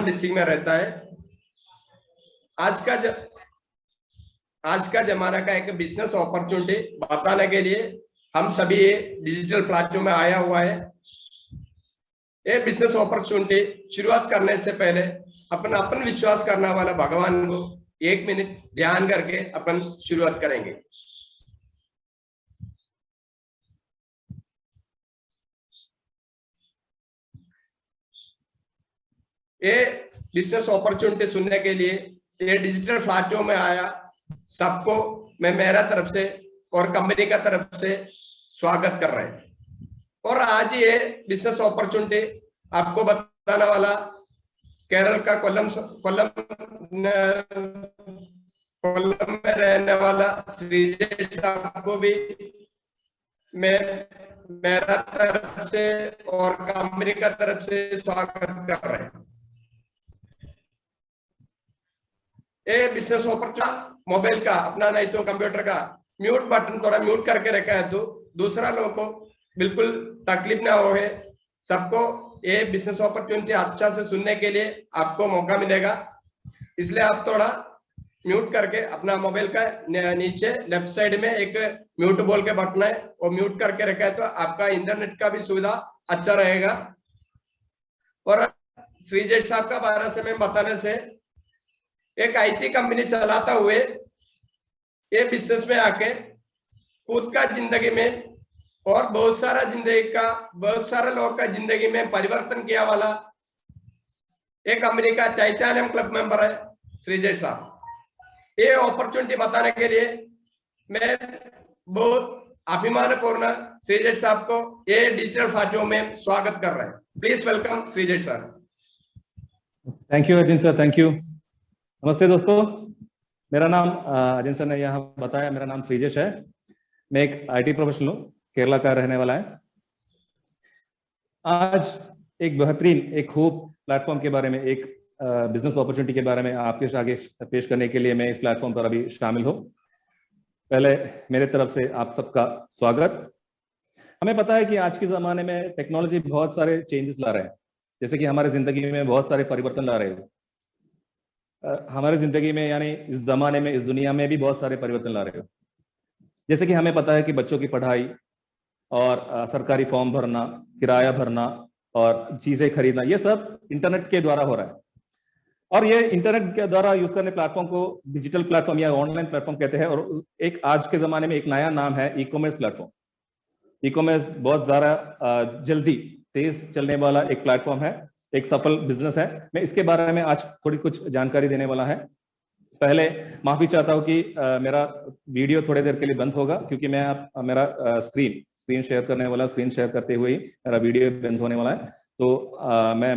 District में रहता है। आज का जमाना का एक बिजनेस अपॉर्चुनिटी बताने के लिए हम सभी डिजिटल प्लेटफॉर्म में आया हुआ है। ये बिजनेस अपॉर्चुनिटी शुरुआत करने से पहले अपन विश्वास करने वाला भगवान को 1 मिनट ध्यान करके अपन शुरुआत करेंगे। ये बिजनेस अपॉर्चुनिटी सुनने के लिए ये डिजिटल प्लेटफॉर्म में आया सबको मैं मेरा तरफ से और कंपनी का तरफ से स्वागत कर रहे हैं। और आज ये बिजनेस अपॉर्चुनिटी आपको बताने वाला केरल का कोल्लम में रहने वाला श्रीजय साहब को भी मैं मेरा तरफ से और कंपनी का तरफ से स्वागत कर रहे हैं। ये बिजनेस अपॉर्चुनिटी मोबाइल का अपना नहीं तो कंप्यूटर का म्यूट बटन थोड़ा म्यूट करके रखा है तो दूसरा लोगों को बिल्कुल तकलीफ ना हो। सबको ये बिजनेस अपॉर्चुनिटी अच्छा से सुनने के लिए आपको मौका मिलेगा, इसलिए आप थोड़ा म्यूट करके अपना मोबाइल का नीचे लेफ्ट साइड में एक म्यूट बोल के बटन है वो म्यूट करके रखा है तो आपका इंटरनेट का भी सुविधा अच्छा रहेगा। और श्रीजय साहब का बारे से मैं बताने से एक आईटी कंपनी चलाता हुए ये बिजनेस में आके खुद का जिंदगी में और बहुत सारा लोगों का जिंदगी में परिवर्तन किया वाला एक कंपनी का टाइटेनियम क्लब मेंबर है श्रीजय साहब। ये अपॉर्चुनिटी बताने के लिए मैं बहुत अभिमानपूर्ण श्रीजय साहब को ये डिजिटल प्लेटफॉर्म में स्वागत कर रहे हैं। Please welcome Shrijay sir. Thank you Ajin sir, thank you. नमस्ते दोस्तों, मेरा नाम अजिन सर ने यहाँ बताया, मेरा नाम श्रीजेश है। मैं एक आईटी प्रोफेशनल हूँ, केरला का रहने वाला है। आज एक बेहतरीन एक खूब प्लेटफॉर्म के बारे में, एक बिजनेस अपॉर्चुनिटी के बारे में आपके आगे पेश करने के लिए मैं इस प्लेटफॉर्म पर अभी शामिल हूँ। पहले मेरे तरफ से आप सबका स्वागत। हमें पता है कि आज के ज़माने में टेक्नोलॉजी बहुत सारे चेंजेस ला रहे हैं, जैसे कि हमारे ज़िंदगी में बहुत सारे परिवर्तन ला रहे हैं। हमारे ज़िंदगी में यानी इस ज़माने में, इस दुनिया में भी बहुत सारे परिवर्तन ला रहे हो। जैसे कि हमें पता है कि बच्चों की पढ़ाई और सरकारी फॉर्म भरना, किराया भरना और चीज़ें खरीदना, ये सब इंटरनेट के द्वारा हो रहा है। और ये इंटरनेट के द्वारा यूज करने प्लेटफॉर्म को डिजिटल प्लेटफॉर्म या ऑनलाइन प्लेटफॉर्म कहते हैं। और एक आज के ज़माने में एक नया नाम है e commerce platform. E commerce बहुत ज़्यादा जल्दी तेज चलने वाला एक प्लेटफॉर्म है, एक सफल बिजनेस है। मैं इसके बारे में आज थोड़ी कुछ जानकारी देने वाला है। पहले माफी चाहता हूँ कि मेरा वीडियो थोड़ी देर के लिए बंद होगा, क्योंकि मैं मेरा स्क्रीन शेयर करने वाला, स्क्रीन शेयर करते हुए ही मेरा वीडियो बंद होने वाला है। तो मैं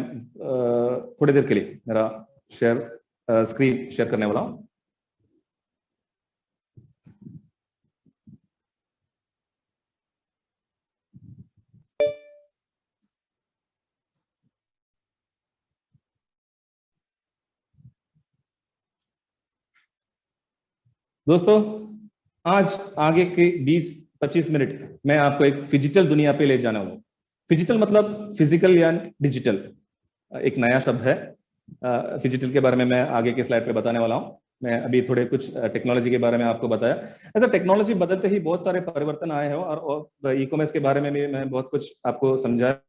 थोड़ी देर के लिए मेरा स्क्रीन शेयर करने वाला हूँ। दोस्तों, आज आगे के 20-25 मिनट मैं आपको एक फिजिकल दुनिया पे ले जाना हूँ। फिजिकल मतलब फिजिकल या डिजिटल, एक नया शब्द है। फिजिकल के बारे में मैं आगे के स्लाइड पे बताने वाला हूँ। मैं अभी थोड़े कुछ टेक्नोलॉजी के बारे में आपको बताया। ऐसा टेक्नोलॉजी बदलते ही बहुत सारे परिवर्तन आए हैं और ई कॉमर्स के बारे में भी मैं बहुत कुछ आपको समझाया।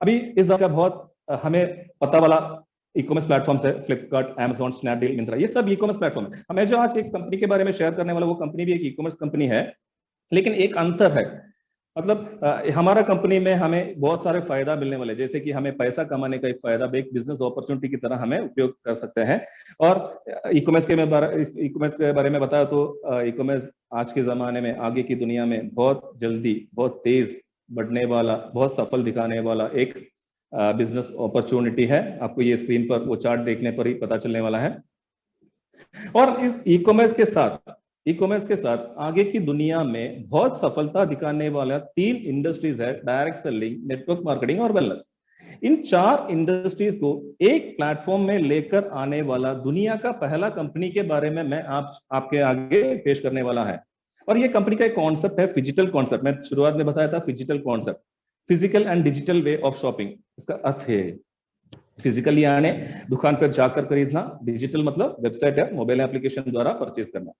अभी इस का बहुत हमें पता वाला ई कॉमर्स प्लेटफॉर्म है फ्लिपकार्ट, अमेजॉन, स्नैपडील, मिंत्रा, ये सब ई कॉमर्स प्लेटफॉर्म है। हमें जो आज एक कंपनी के बारे में शेयर करने वाला, वो कंपनी भी एक ई कॉमर्स कंपनी है, लेकिन एक अंतर है। मतलब हमारा कंपनी में हमें बहुत सारे फायदा मिलने वाले, जैसे कि हमें पैसा कमाने का एक फायदा एक बिजनेस अपॉर्चुनिटी की तरह हमें उपयोग कर सकते हैं। और ई कॉमर्स के बारे में बताया तो ई कॉमर्स आज के जमाने में, आगे की दुनिया में बहुत जल्दी, बहुत तेज बढ़ने वाला, बहुत सफल दिखाने वाला एक बिजनेस अपॉर्चुनिटी है। आपको ये स्क्रीन पर वो चार्ट देखने पर ही पता चलने वाला है। और इस ई कॉमर्स के साथ आगे की दुनिया में बहुत सफलता दिखाने वाला 3 इंडस्ट्रीज है: डायरेक्ट सेलिंग, नेटवर्क मार्केटिंग और वेलनेस। इन 4 इंडस्ट्रीज को एक प्लेटफॉर्म में लेकर आने वाला दुनिया का पहला कंपनी के बारे में मैं आपके आगे पेश करने वाला है। और ये कंपनी का एक कॉन्सेप्ट है फिजिकल कॉन्सेप्ट। मैं शुरुआत में बताया था physical concept, physical and digital way of shopping. इसका अर्थ है फिजिकली आने, दुकान पर जाकर खरीदना, डिजिटल मतलब वेबसाइट या मोबाइल एप्लीकेशन द्वारा परचेज करना।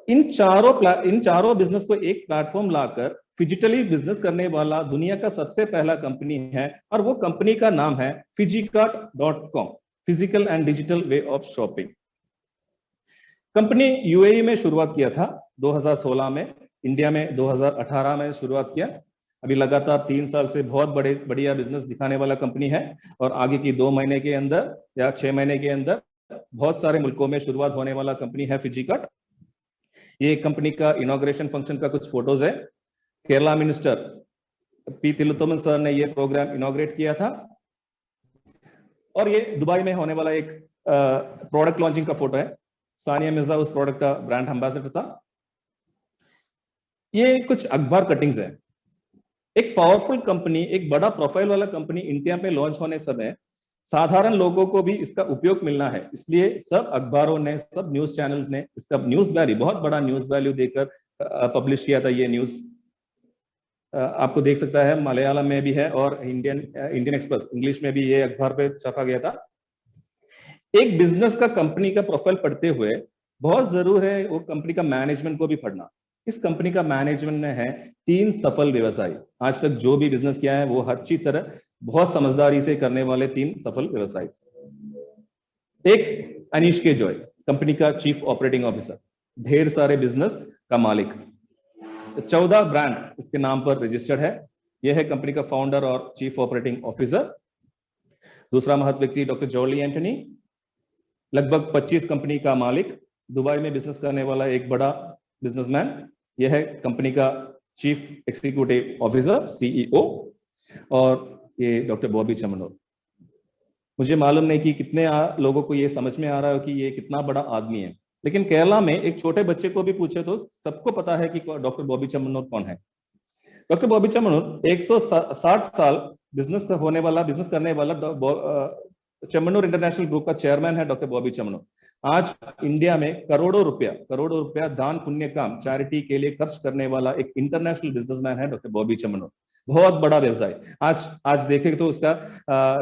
इन चारों बिजनेस को एक प्लेटफॉर्म लाकर फिजिकली बिजनेस करने वाला दुनिया का सबसे पहला कंपनी है, और वो कंपनी का नाम है fijicart.com, physical and digital way of shopping. Company UAE में शुरुआत किया था 2016 में, इंडिया में 2018 में शुरुआत किया। अभी लगातार 3 साल से बहुत बढ़िया बिजनेस दिखाने वाला कंपनी है, और आगे की 2 महीने के अंदर या 6 महीने के अंदर बहुत सारे मुल्कों में शुरुआत होने वाला कंपनी है फिजिकार्ट। ये कंपनी का इनॉग्रेशन फंक्शन का कुछ फोटोज है। केरला मिनिस्टर पी तिलोत्तमन सर ने ये प्रोग्राम इनॉग्रेट किया था, और ये दुबई में होने वाला एक प्रोडक्ट लॉन्चिंग का फोटो है। सानिया मिर्जा उस प्रोडक्ट का ब्रांड एम्बेसडर था। ये कुछ अखबार कटिंग्स है। एक पावरफुल कंपनी, एक बड़ा प्रोफाइल वाला कंपनी इंडिया में लॉन्च होने समय साधारण लोगों को भी इसका उपयोग मिलना है, इसलिए सब अखबारों ने, सब न्यूज चैनल्स ने इसका न्यूज वैल्यू, बहुत बड़ा न्यूज वैल्यू देकर पब्लिश किया था। ये न्यूज आपको देख सकता है, मलयालम में भी है और इंडियन एक्सप्रेस इंग्लिश में भी ये अखबार पे छापा गया था। एक बिजनेस का, कंपनी का प्रोफाइल पढ़ते हुए बहुत जरूर है वो कंपनी का मैनेजमेंट को भी पढ़ना। इस कंपनी का मैनेजमेंट में है 3 सफल व्यवसायी। आज तक जो भी बिजनेस किया है वो अच्छी तरह बहुत समझदारी से करने वाले 3 सफल व्यवसायी। एक अनीश के जॉय, कंपनी का चीफ ऑपरेटिंग ऑफिसर, ढेर सारे बिजनेस का मालिक, 14 ब्रांड इसके नाम पर रजिस्टर्ड है। यह है कंपनी का फाउंडर और चीफ ऑपरेटिंग ऑफिसर। दूसरा महत्व व्यक्ति डॉक्टर जॉली एंटनी, लगभग 25 कंपनी का मालिक, दुबई में बिजनेस करने वाला एक बड़ा बिजनेसमैन। यह है कंपनी का चीफ एग्जीक्यूटिव ऑफिसर, सीईओ। और ये डॉक्टर बॉबी चमनोर। मुझे मालूम नहीं कि कितने लोगों को ये समझ में आ रहा है कि ये कितना बड़ा आदमी है, लेकिन केरला में एक छोटे बच्चे को भी पूछे तो सबको पता है कि डॉक्टर बॉबी चमनोर कौन है। डॉक्टर बॉबी चमनोर 160 साल बिजनेस करने वाला चमनोर इंटरनेशनल ग्रुप का चेयरमैन है डॉक्टर बॉबी चमनोर। आज इंडिया में करोड़ों रुपया दान पुण्य काम, चैरिटी के लिए खर्च करने वाला एक इंटरनेशनल बिजनेसमैन है डॉक्टर बॉबी चमनोर। बहुत बड़ा व्यवसाय। आज देखें तो उसका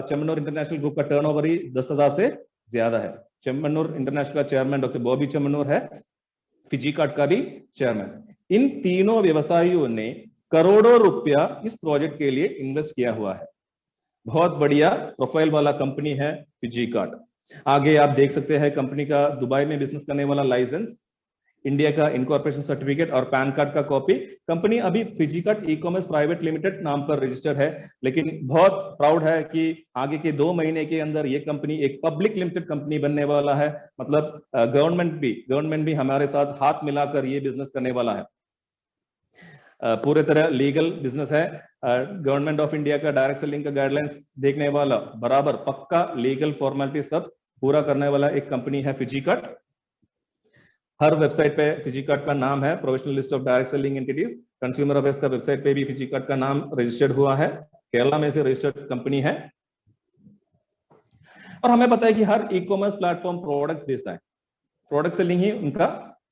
चमनोर इंटरनेशनल ग्रुप का टर्नओवर ही 10,000 से ज्यादा है। चमनोर इंटरनेशनल का चेयरमैन डॉक्टर बॉबी चमनोर है, फिजिकार्ट का भी चेयरमैन। इन तीनों व्यवसायियों ने करोड़ों रुपया इस प्रोजेक्ट के लिए इन्वेस्ट किया हुआ है। बहुत बढ़िया प्रोफाइल वाला कंपनी है फिजिकार्ट। आगे आप देख सकते हैं कंपनी का दुबई में बिजनेस करने वाला लाइसेंस, इंडिया का इनकॉर्पोरेशन सर्टिफिकेट और पैन कार्ड का कॉपी। कंपनी अभी फिजिकार्ट ई कॉमर्स प्राइवेट लिमिटेड नाम पर रजिस्टर्ड है, लेकिन बहुत प्राउड है कि आगे के 2 महीने के अंदर ये कंपनी एक पब्लिक लिमिटेड कंपनी बनने वाला है। मतलब गवर्नमेंट भी हमारे साथ हाथ मिलाकर ये बिजनेस करने वाला है। पूरे तरह लीगल बिजनेस है। गवर्नमेंट ऑफ इंडिया का डायरेक्ट सेलिंग का गाइडलाइंस देखने वाला, बराबर पक्का लीगल फॉर्मेलिटी सब पूरा करने वाला एक कंपनी है फिजिकार्ट। हर वेबसाइट पे फिजिकार्ट का नाम है, professional list of direct selling entities. Consumer affairs का वेबसाइट पे भी फिजिकार्ट का नाम रजिस्टर्ड हुआ है। केरला में से रजिस्टर्ड कंपनी है। और हमें पता है कि हर ई कॉमर्स प्लेटफॉर्म प्रोडक्ट्स बेचता है, प्रोडक्ट सेलिंग ही उनका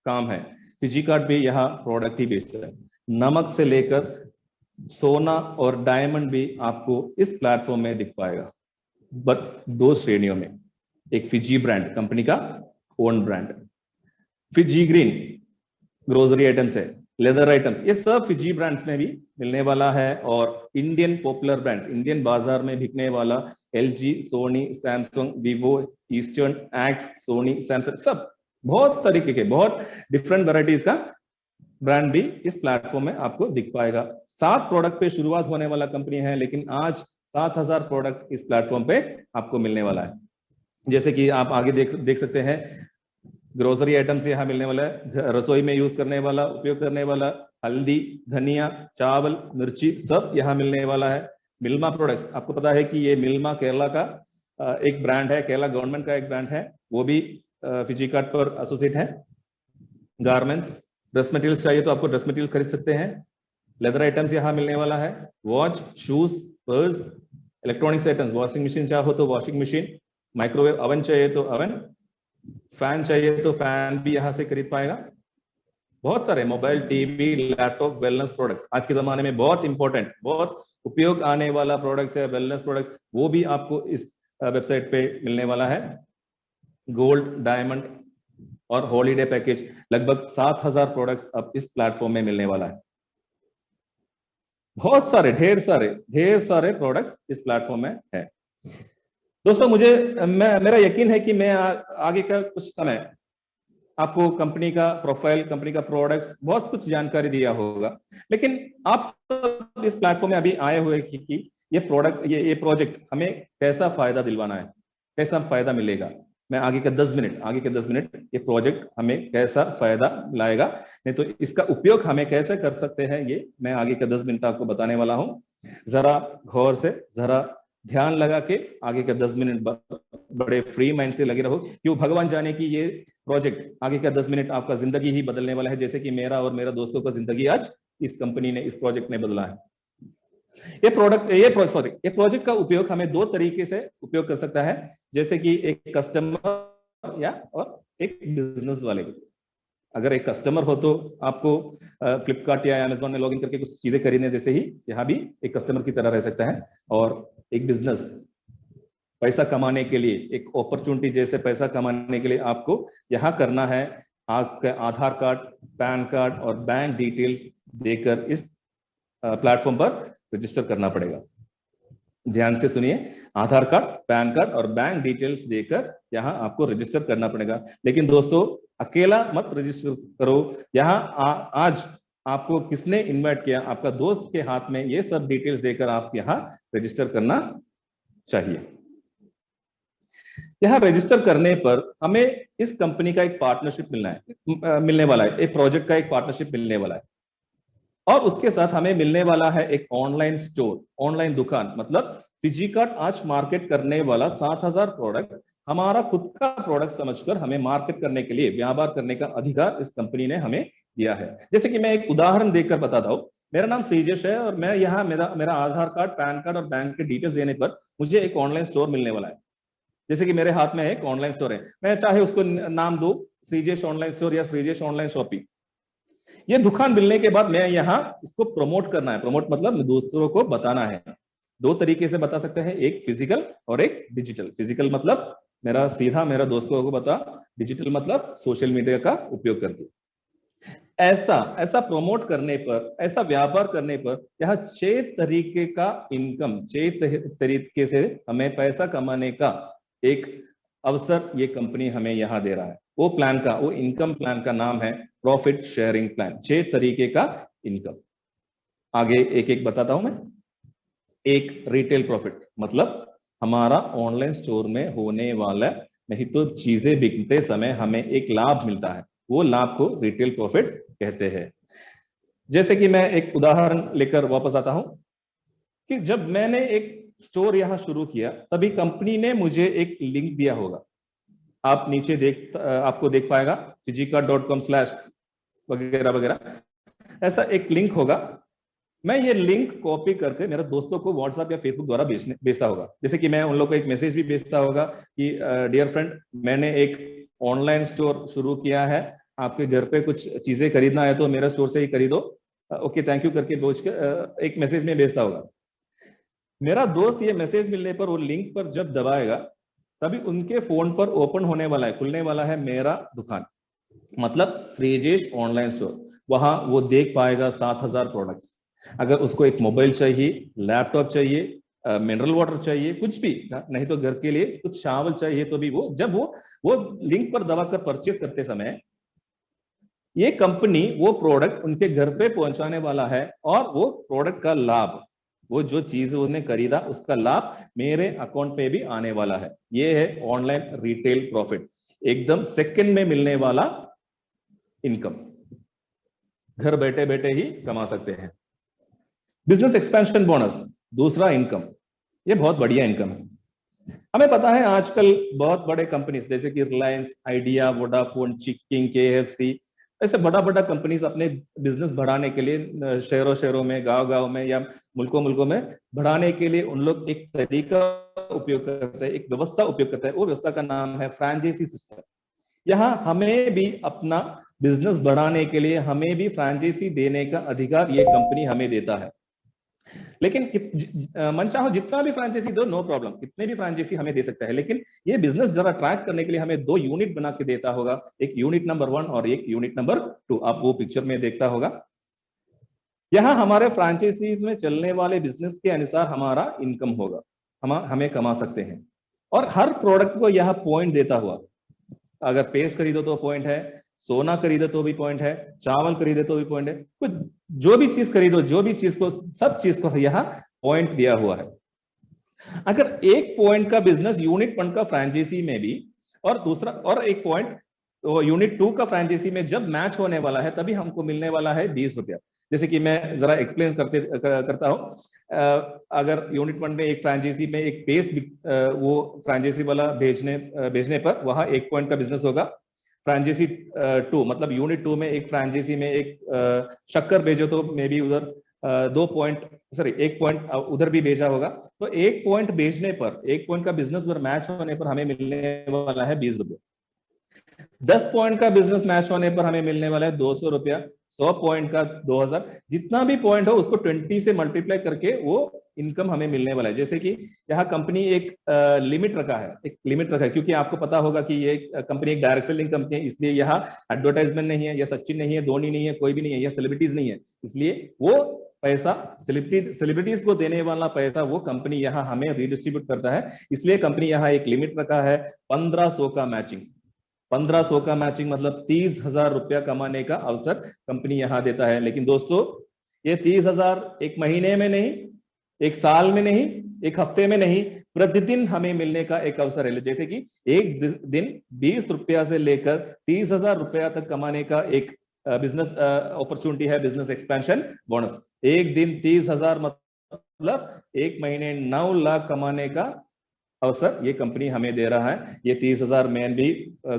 काम है। फिजिकार्ट भी यहाँ प्रोडक्ट ही बेचता है। नमक से लेकर सोना और डायमंड भी आपको इस प्लेटफॉर्म में दिख पाएगा, बट 2 श्रेणियों में। एक फिजी ब्रांड, कंपनी का own brand. Fiji green grocery items है, लेदर आइटम्स, ये सब फिजी ब्रांड्स में भी मिलने वाला है। और इंडियन पॉपुलर ब्रांड्स, इंडियन बाजार में बिकने वाला LG, Sony, Samsung, Vivo, Eastern, X, Sony, Samsung, सब बहुत तरीके के, बहुत डिफरेंट वैरायटीज का ब्रांड भी इस प्लेटफॉर्म में आपको दिख पाएगा। 7 प्रोडक्ट पे शुरुआत होने वाला कंपनी है, लेकिन आज 7,000 प्रोडक्ट इस प्लेटफॉर्म पे आपको मिलने वाला है। जैसे कि आप आगे देख सकते हैं, ग्रोसरी आइटम्स यहाँ मिलने वाला है, रसोई में यूज करने वाला, उपयोग करने वाला, हल्दी, धनिया, चावल, मिर्ची, सब यहाँ मिलने वाला है। मिल्मा प्रोडक्ट्स, आपको पता है कि ये मिल्मा केरला का एक ब्रांड है, केरला गवर्नमेंट का एक ब्रांड है, वो भी फिजिकार्ट पर एसोसिएट है। गारमेंट्स, ड्रेस मटेरियल्स चाहिए तो आपको ड्रेस मटेरियल्स खरीद सकते हैं। लेदर आइटम्स यहाँ मिलने वाला है, watch, shoes, purse, electronics items, washing machine चाहो तो वॉशिंग मशीन, माइक्रोवेव ओवन चाहिए तो ओवन, फैन चाहिए तो फैन भी यहाँ से खरीद पाएगा। बहुत सारे mobile, TV, laptop, wellness product, आज के जमाने में बहुत इंपॉर्टेंट, बहुत उपयोग आने वाला प्रोडक्ट्स है वेलनेस प्रोडक्ट्स, वो भी आपको इस वेबसाइट पे मिलने वाला है। गोल्ड, डायमंड और हॉलीडे पैकेज, लगभग 7000 प्रोडक्ट्स अब इस प्लेटफॉर्म में मिलने वाला है। बहुत सारे, ढेर सारे प्रोडक्ट्स इस प्लेटफॉर्म में है। दोस्तों मेरा यकीन है कि मैं आगे का कुछ समय आपको कंपनी का प्रोफाइल, कंपनी का प्रोडक्ट्स, बहुत कुछ जानकारी दिया होगा, लेकिन आप सब इस प्लेटफॉर्म में अभी आए हुए कि ये प्रोडक्ट, ये प्रोजेक्ट हमें कैसा फायदा दिलवाना है, कैसा फायदा मिलेगा। मैं आगे के 10 मिनट ये प्रोजेक्ट हमें कैसा फायदा लाएगा, नहीं तो इसका उपयोग हमें कैसे कर सकते हैं, ये मैं आगे के 10 मिनट आपको बताने वाला हूं। जरा गौर से, जरा ध्यान लगा के आगे के 10 मिनट बड़े फ्री माइंड से लगे रहो, क्यों भगवान जाने कि ये प्रोजेक्ट आगे का 10 मिनट आपका जिंदगी ही बदलने वाला है, जैसे कि मेरा और मेरा दोस्तों का जिंदगी आज इस कंपनी ने, इस प्रोजेक्ट ने बदला है। ये प्रोजेक्ट का उपयोग हमें 2 तरीके से उपयोग कर सकता है, जैसे कि एक कस्टमर या और एक बिजनेस वाले को। अगर एक कस्टमर हो तो आपको फ्लिपकार्ट या अमेज़न में लॉगिन करके कुछ चीजें खरीदने जैसे ही यहाँ भी एक कस्टमर की तरह रह सकता है। और एक बिजनेस पैसा कमाने के लिए, एक अपॉर्चुनिटी जैसे पैसा कमाने के लिए आपको यहाँ करना है, आपका आधार कार्ड, पैन कार्ड और बैंक डिटेल्स देकर इस प्लेटफॉर्म पर रजिस्टर करना पड़ेगा। ध्यान से सुनिए, आधार कार्ड, पैन कार्ड और बैंक डिटेल्स देकर यहाँ आपको रजिस्टर करना पड़ेगा। लेकिन दोस्तों अकेला मत रजिस्टर करो। यहाँ आज आपको किसने इनवाइट किया, आपका दोस्त के हाथ में ये सब डिटेल्स देकर आप यहाँ रजिस्टर करना चाहिए। यहाँ रजिस्टर करने पर हमें इस कंपनी का एक पार्टनरशिप मिलने वाला है, एक प्रोजेक्ट का एक पार्टनरशिप मिलने वाला है, और उसके साथ हमें मिलने वाला है एक ऑनलाइन स्टोर, ऑनलाइन दुकान, मतलब फिजिकार्ट आज मार्केट करने वाला 7000 प्रोडक्ट हमारा खुद का प्रोडक्ट समझकर हमें मार्केट करने के लिए, व्यापार करने का अधिकार इस कंपनी ने हमें दिया है। जैसे कि मैं एक उदाहरण देकर बताता हूँ। मेरा नाम श्रीजेश है और मैं यहाँ मेरा आधार कार्ड, पैन कार्ड और बैंक के डिटेल्स देने पर मुझे एक ऑनलाइन स्टोर मिलने वाला है। जैसे कि मेरे हाथ में एक ऑनलाइन स्टोर है, मैं चाहे उसको नाम दो श्रीजेश ऑनलाइन स्टोर या श्रीजेश ऑनलाइन शॉपिंग। ये दुकान मिलने के बाद मैं यहाँ इसको प्रमोट करना है। प्रमोट मतलब दूसरों को बताना है। 2 तरीके से बता सकते हैं, एक फिजिकल और एक डिजिटल। फिजिकल मतलब मेरा दोस्तों को बता, डिजिटल मतलब सोशल मीडिया का उपयोग करके। ऐसा प्रमोट करने पर, ऐसा व्यापार करने पर यहाँ 6 तरीके का इनकम, 6 तरीके से हमें पैसा कमाने का एक अवसर ये कंपनी हमें यहाँ दे रहा है। वो प्लान का, वो इनकम प्लान का नाम है प्रॉफिट शेयरिंग प्लान। 6 तरीके का इनकम, आगे एक एक बताता हूं मैं। एक रिटेल प्रॉफिट, मतलब हमारा ऑनलाइन स्टोर में होने वाला, नहीं तो चीजें बिकते समय हमें एक लाभ मिलता है, वो लाभ को रिटेल प्रॉफिट कहते हैं। जैसे कि मैं एक उदाहरण लेकर वापस आता हूं कि जब मैंने एक स्टोर यहां शुरू किया, तभी कंपनी ने मुझे एक लिंक दिया होगा। आप नीचे आपको देख पाएगा fijica.com/ वगैरह वगैरह, ऐसा एक लिंक होगा। मैं ये लिंक कॉपी करके मेरे दोस्तों को व्हाट्सएप या फेसबुक द्वारा भेजता होगा। जैसे कि मैं उन लोगों को एक मैसेज भी भेजता होगा कि डियर फ्रेंड, मैंने एक ऑनलाइन स्टोर शुरू किया है, आपके घर पे कुछ चीजें खरीदना है तो मेरे स्टोर से ही खरीदो, ओके थैंक यू करके भेज के एक मैसेज में भेजता होगा। मेरा दोस्त ये मैसेज मिलने पर वो लिंक पर जब दबाएगा, तभी उनके फोन पर ओपन होने वाला है, खुलने वाला है मेरा दुकान, मतलब श्रीजेश ऑनलाइन स्टोर। वहां वो देख पाएगा 7000 प्रोडक्ट्स। अगर उसको एक मोबाइल चाहिए, लैपटॉप चाहिए, मिनरल वाटर चाहिए, कुछ भी, नहीं तो घर के लिए कुछ चावल चाहिए, तो भी जब वो लिंक पर दबाकर परचेस करते समय ये कंपनी वो प्रोडक्ट उनके घर पे पहुंचाने वाला है, और वो प्रोडक्ट का लाभ, वो जो चीज उन्हें खरीदा उसका लाभ मेरे अकाउंट पे भी आने वाला है। ये है ऑनलाइन रिटेल प्रॉफिट, एकदम सेकंड में मिलने वाला इनकम, घर बैठे बैठे ही कमा सकते हैं। बिजनेस एक्सपेंशन बोनस, दूसरा इनकम, ये बहुत बढ़िया इनकम है। हमें पता है आजकल बहुत बड़े कंपनीज जैसे कि Reliance, idea, Vodafone, checking, KFC, ऐसे बड़ा कंपनीज अपने बिजनेस बढ़ाने के लिए शहरों में, गांव में या मुल्कों में बढ़ाने के लिए उन लोग एक तरीका उपयोग करते हैं, एक व्यवस्था उपयोग करते हैं। वो व्यवस्था का नाम है फ्रेंचाइजी सिस्टम। यहाँ हमें भी अपना बिजनेस बढ़ाने के लिए हमें भी फ्रेंचाइजी देने का अधिकार ये कंपनी हमें देता है। लेकिन मन चाहो जितना भी फ्रेंचाइजी दो, नो प्रॉब्लम, कितने भी फ्रेंचाइजी हमें दे सकता है, लेकिन ये बिजनेस जरा ट्रैक करने के लिए हमें 2 यूनिट बना के देता होगा, एक यूनिट नंबर 1 और एक यूनिट नंबर 2। आप वो पिक्चर में देखता होगा। यहाँ हमारे फ्रेंचाइजी में चलने वाले बिजनेस के अनुसार हमारा इनकम होगा, हमें कमा सकते हैं। और हर प्रोडक्ट को यह पॉइंट देता हुआ, अगर पेस्ट खरीदो तो पॉइंट है, सोना खरीदो तो भी पॉइंट है, चावल खरीदे तो भी पॉइंट है, कुछ जो भी चीज खरीदो, जो भी चीज को, सब चीज को यहाँ पॉइंट दिया हुआ है। अगर एक पॉइंट का बिजनेस यूनिट 1 का फ्रेंचाइजी में भी, और दूसरा और एक पॉइंट तो यूनिट 2 का फ्रेंचाइजी में जब मैच होने वाला है, तभी हमको मिलने वाला है 20 रुपया। जैसे कि मैं जरा एक्सप्लेन करता हूं। अगर यूनिट 1 में एक फ्रेंचाइजी में एक पेस्ट, वो फ्रेंचाइजी वाला भेजने पर वहां 1 पॉइंट का बिजनेस होगा। फ्रेंचाइजी 2 मतलब यूनिट 2 में एक फ्रेंचाइजी में एक शक्कर भेजो तो मे बी उधर 2 पॉइंट, सॉरी 1 पॉइंट उधर भी भेजा होगा। तो 1 पॉइंट भेजने पर, 1 पॉइंट का बिजनेस उधर मैच होने पर हमें मिलने वाला है 20 रुपये। 10 पॉइंट का बिजनेस मैच होने पर हमें मिलने वाला है 200 रुपया, 100 पॉइंट का 2000, जितना भी पॉइंट हो उसको 20 से मल्टीप्लाई करके वो इनकम हमें मिलने वाला है। जैसे कि यहाँ कंपनी एक लिमिट रखा है, क्योंकि आपको पता होगा कि ये कंपनी एक डायरेक्ट सेलिंग कंपनी है, इसलिए यहाँ एडवर्टाइजमेंट नहीं है, या सचिन नहीं है, धोनी नहीं है, कोई भी नहीं है, या सेलिब्रिटीज नहीं है, इसलिए वो पैसा सेलिब्रिटीज को देने वाला पैसा वो कंपनी यहाँ हमें रिडिस्ट्रीब्यूट करता है। इसलिए कंपनी यहाँ एक लिमिट रखा है 1500 का मैचिंग। 1500 का मैचिंग मतलब 30,000 रुपया कमाने का अवसर कंपनी यहां देता है। लेकिन दोस्तों, ये 30,000 एक महीने में नहीं, एक साल में नहीं, एक हफ्ते में नहीं, प्रतिदिन हमें मिलने का एक अवसर है। जैसे कि एक दिन 20 रुपया से लेकर 30,000 रुपया तक कमाने का एक बिजनेस अपॉर्चुनिटी है, बिजनेस एक्सपेंशन बोनस। एक दिन 30,000 मतलब एक महीने 9 लाख कमाने का अवसर ये कंपनी हमें दे रहा है। ये 30,000 मैन भी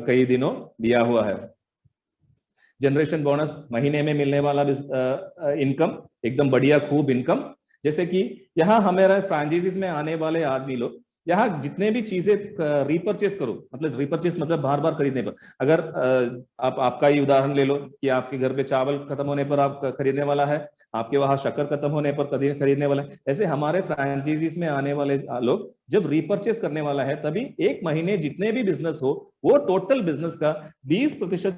कई दिनों दिया हुआ है। जनरेशन बोनस, महीने में मिलने वाला इनकम, एकदम बढ़िया खूब इनकम। जैसे कि यहाँ हमारे फ्रेंचाइजीज में आने वाले आदमी लोग यहाँ जितने भी चीजें रिपर्चेस करो, मतलब रिपर्चेस मतलब बार बार खरीदने पर, अगर आप आपका ही उदाहरण ले लो कि आपके घर पे चावल खत्म होने पर आप खरीदने वाला है, आपके वहां शक्कर खत्म होने पर खरीदने वाला है, ऐसे हमारे फ्रेंचाइजीज में आने वाले लोग जब रिपर्चेस करने वाला है, तभी एक महीने जितने भी बिजनेस हो वो टोटल बिजनेस का 20%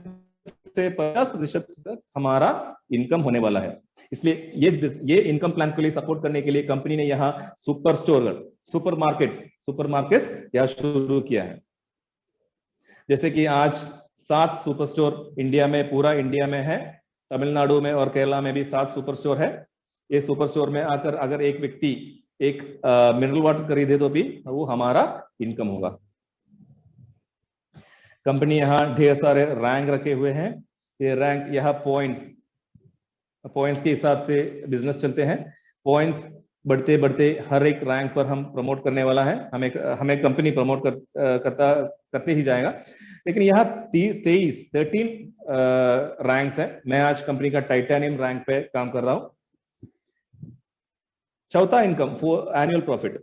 से 50% तक हमारा इनकम होने वाला है। इसलिए ये इनकम प्लान के लिए सपोर्ट करने के लिए कंपनी ने यहाँ सुपरमार्केट्स यहाँ शुरू किया है। जैसे कि आज 7 सुपर स्टोर इंडिया में, पूरा इंडिया में है, तमिलनाडु में और केरला में भी 7 सुपर स्टोर है। ये सुपर स्टोर में आकर अगर एक व्यक्ति एक मिनरल वाटर खरीदे तो भी वो हमारा इनकम होगा। कंपनी यहाँ ढेर सारे रैंक रखे हुए हैं। ये रैंक यहाँ पॉइंट्स के हिसाब से बिजनेस चलते हैं। पॉइंट्स बढ़ते बढ़ते हर एक रैंक पर हम प्रमोट करने वाला है, हमें कंपनी प्रमोट करते ही जाएगा। लेकिन यहाँ 13 रैंक्स है। मैं आज कंपनी का टाइटेनियम रैंक पे काम कर रहा हूँ। चौथा इनकम एनुअल प्रॉफिट,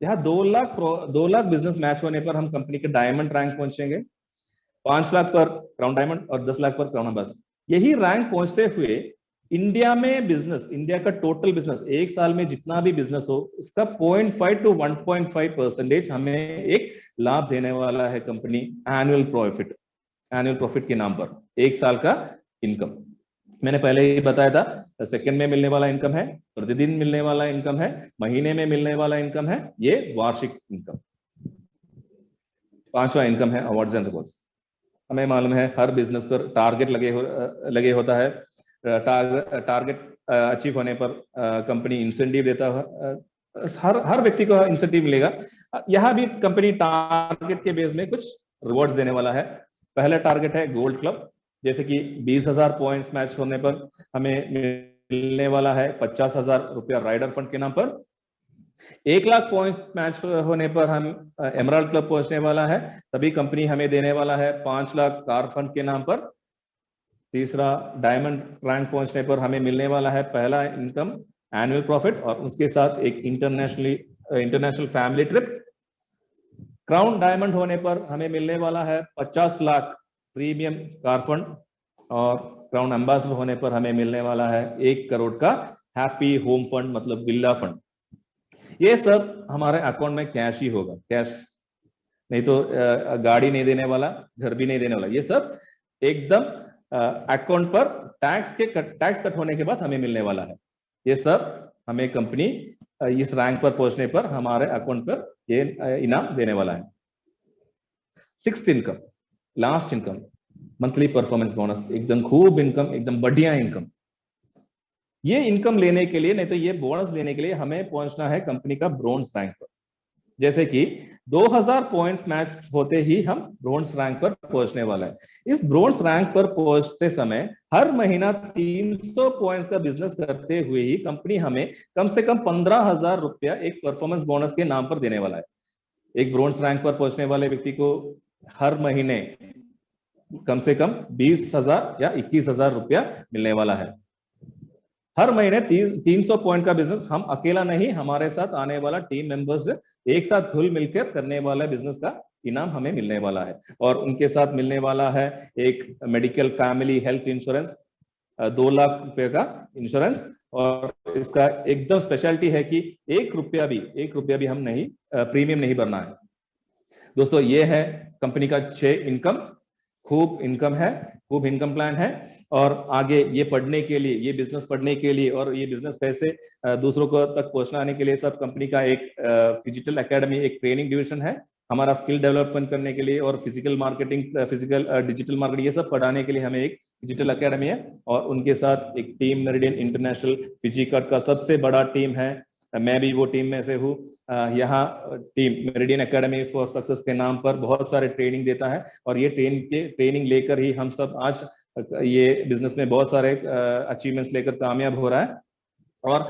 यहाँ 2 लाख बिजनेस मैच होने पर हम कंपनी के डायमंड रैंक पहुंचेंगे। 5 लाख पर क्राउन डायमंड और 10 लाख पर क्राउन एम्बेसडर। यही रैंक पहुंचते हुए इंडिया में बिजनेस, इंडिया का टोटल बिजनेस एक साल में जितना भी बिजनेस हो उसका 0.5 to 1.5% हमें एक लाभ देने वाला है कंपनी एनुअल प्रॉफिट के नाम पर, एक साल का इनकम। मैंने पहले ही बताया था, सेकंड में मिलने वाला इनकम है, प्रतिदिन मिलने वाला इनकम है, महीने में मिलने वाला इनकम है, ये वार्षिक इनकम। 5वां इनकम है अवार्ड्स एंड रिवॉर्ड्स। हमें मालूम है हर बिजनेस पर टारगेट लगे होता है। टारगेट अचीव होने पर कंपनी इंसेंटिव देता है, हर व्यक्ति को इंसेंटिव मिलेगा। यहाँ भी कंपनी टारगेट के बेस में कुछ रिवॉर्ड्स देने वाला है। पहला टारगेट है गोल्ड क्लब, जैसे कि 20,000 पॉइंट्स मैच होने पर हमें मिलने वाला है 50,000 रुपया राइडर फंड के नाम पर। 1 लाख पॉइंट मैच होने पर हम एमराल्ड क्लब पहुंचने वाला है, तभी कंपनी हमें देने वाला है 5 लाख कार फंड के नाम पर। तीसरा, डायमंड रैंक पहुंचने पर हमें मिलने वाला है पहला इनकम एनुअल प्रॉफिट और उसके साथ एक international family trip. Crown diamond होने पर हमें मिलने वाला है 50 लाख प्रीमियम कार फंड और क्राउन एम्बेसडर होने पर हमें मिलने वाला है 1 करोड़ का हैप्पी होम फंड मतलब बिरला फंड, ये सब हमारे अकाउंट में कैश ही होगा, कैश नहीं तो गाड़ी नहीं देने वाला, घर भी नहीं देने वाला, ये सब एकदम अकाउंट पर टैक्स कट होने के बाद हमें मिलने वाला है। ये सब हमें कंपनी इस रैंक पर पहुंचने पर हमारे अकाउंट पर ये इनाम देने वाला है। Sixth income, last income, monthly performance bonus, एकदम खूब इनकम, एकदम बढ़िया इनकम। ये इनकम लेने के लिए, नहीं तो ये बोनस लेने के लिए हमें पहुंचना है कंपनी का ब्रोंज रैंक पर। जैसे कि 2000 पॉइंट्स मैच होते ही हम ब्रोंज रैंक पर पहुंचने वाला है। इस ब्रोंज रैंक पर पहुंचते समय हर महीना 300 पॉइंट्स का बिजनेस करते हुए ही कंपनी हमें कम से कम 15,000 रुपया एक परफॉर्मेंस बोनस के नाम पर देने वाला है। एक ब्रोंज रैंक पर पहुंचने वाले व्यक्ति को हर महीने कम से कम 20,000 या 21,000 रुपया मिलने वाला है। हर महीने 300 पॉइंट का बिजनेस हम अकेला नहीं, हमारे साथ आने वाला टीम मेंबर्स एक साथ घुल मिलकर करने वाला बिजनेस का इनाम हमें मिलने वाला है। और उनके साथ मिलने वाला है एक medical family health insurance, 2 lakh रुपए का इंश्योरेंस। और इसका एकदम स्पेशलिटी है कि 1 रुपया भी हम नहीं प्रीमियम नहीं भरना है। दोस्तों ये है कंपनी का 6 इनकम, खूब इनकम है, खूब इनकम प्लान है। और आगे ये पढ़ने के लिए, ये बिजनेस पढ़ने के लिए और ये बिजनेस कैसे दूसरों को तक पहुंचाने के लिए सब कंपनी का एक डिजिटल एकेडमी, एक ट्रेनिंग डिवीजन है हमारा स्किल डेवलपमेंट करने के लिए। और फिजिकल मार्केटिंग, डिजिटल मार्केटिंग, ये सब पढ़ाने के लिए हमें एक डिजिटल एकेडमी है। और उनके साथ एक टीम मेरिडियन इंटरनेशनल फिजिकट का सबसे बड़ा टीम है, मैं भी वो टीम में से हूँ। यहाँ team meridian academy for success के नाम पर बहुत सारे ट्रेनिंग देता है। और ये ट्रेनिंग लेकर ही हम सब आज ये बिजनेस में बहुत सारे अचीवमेंट्स लेकर कामयाब हो रहा है। और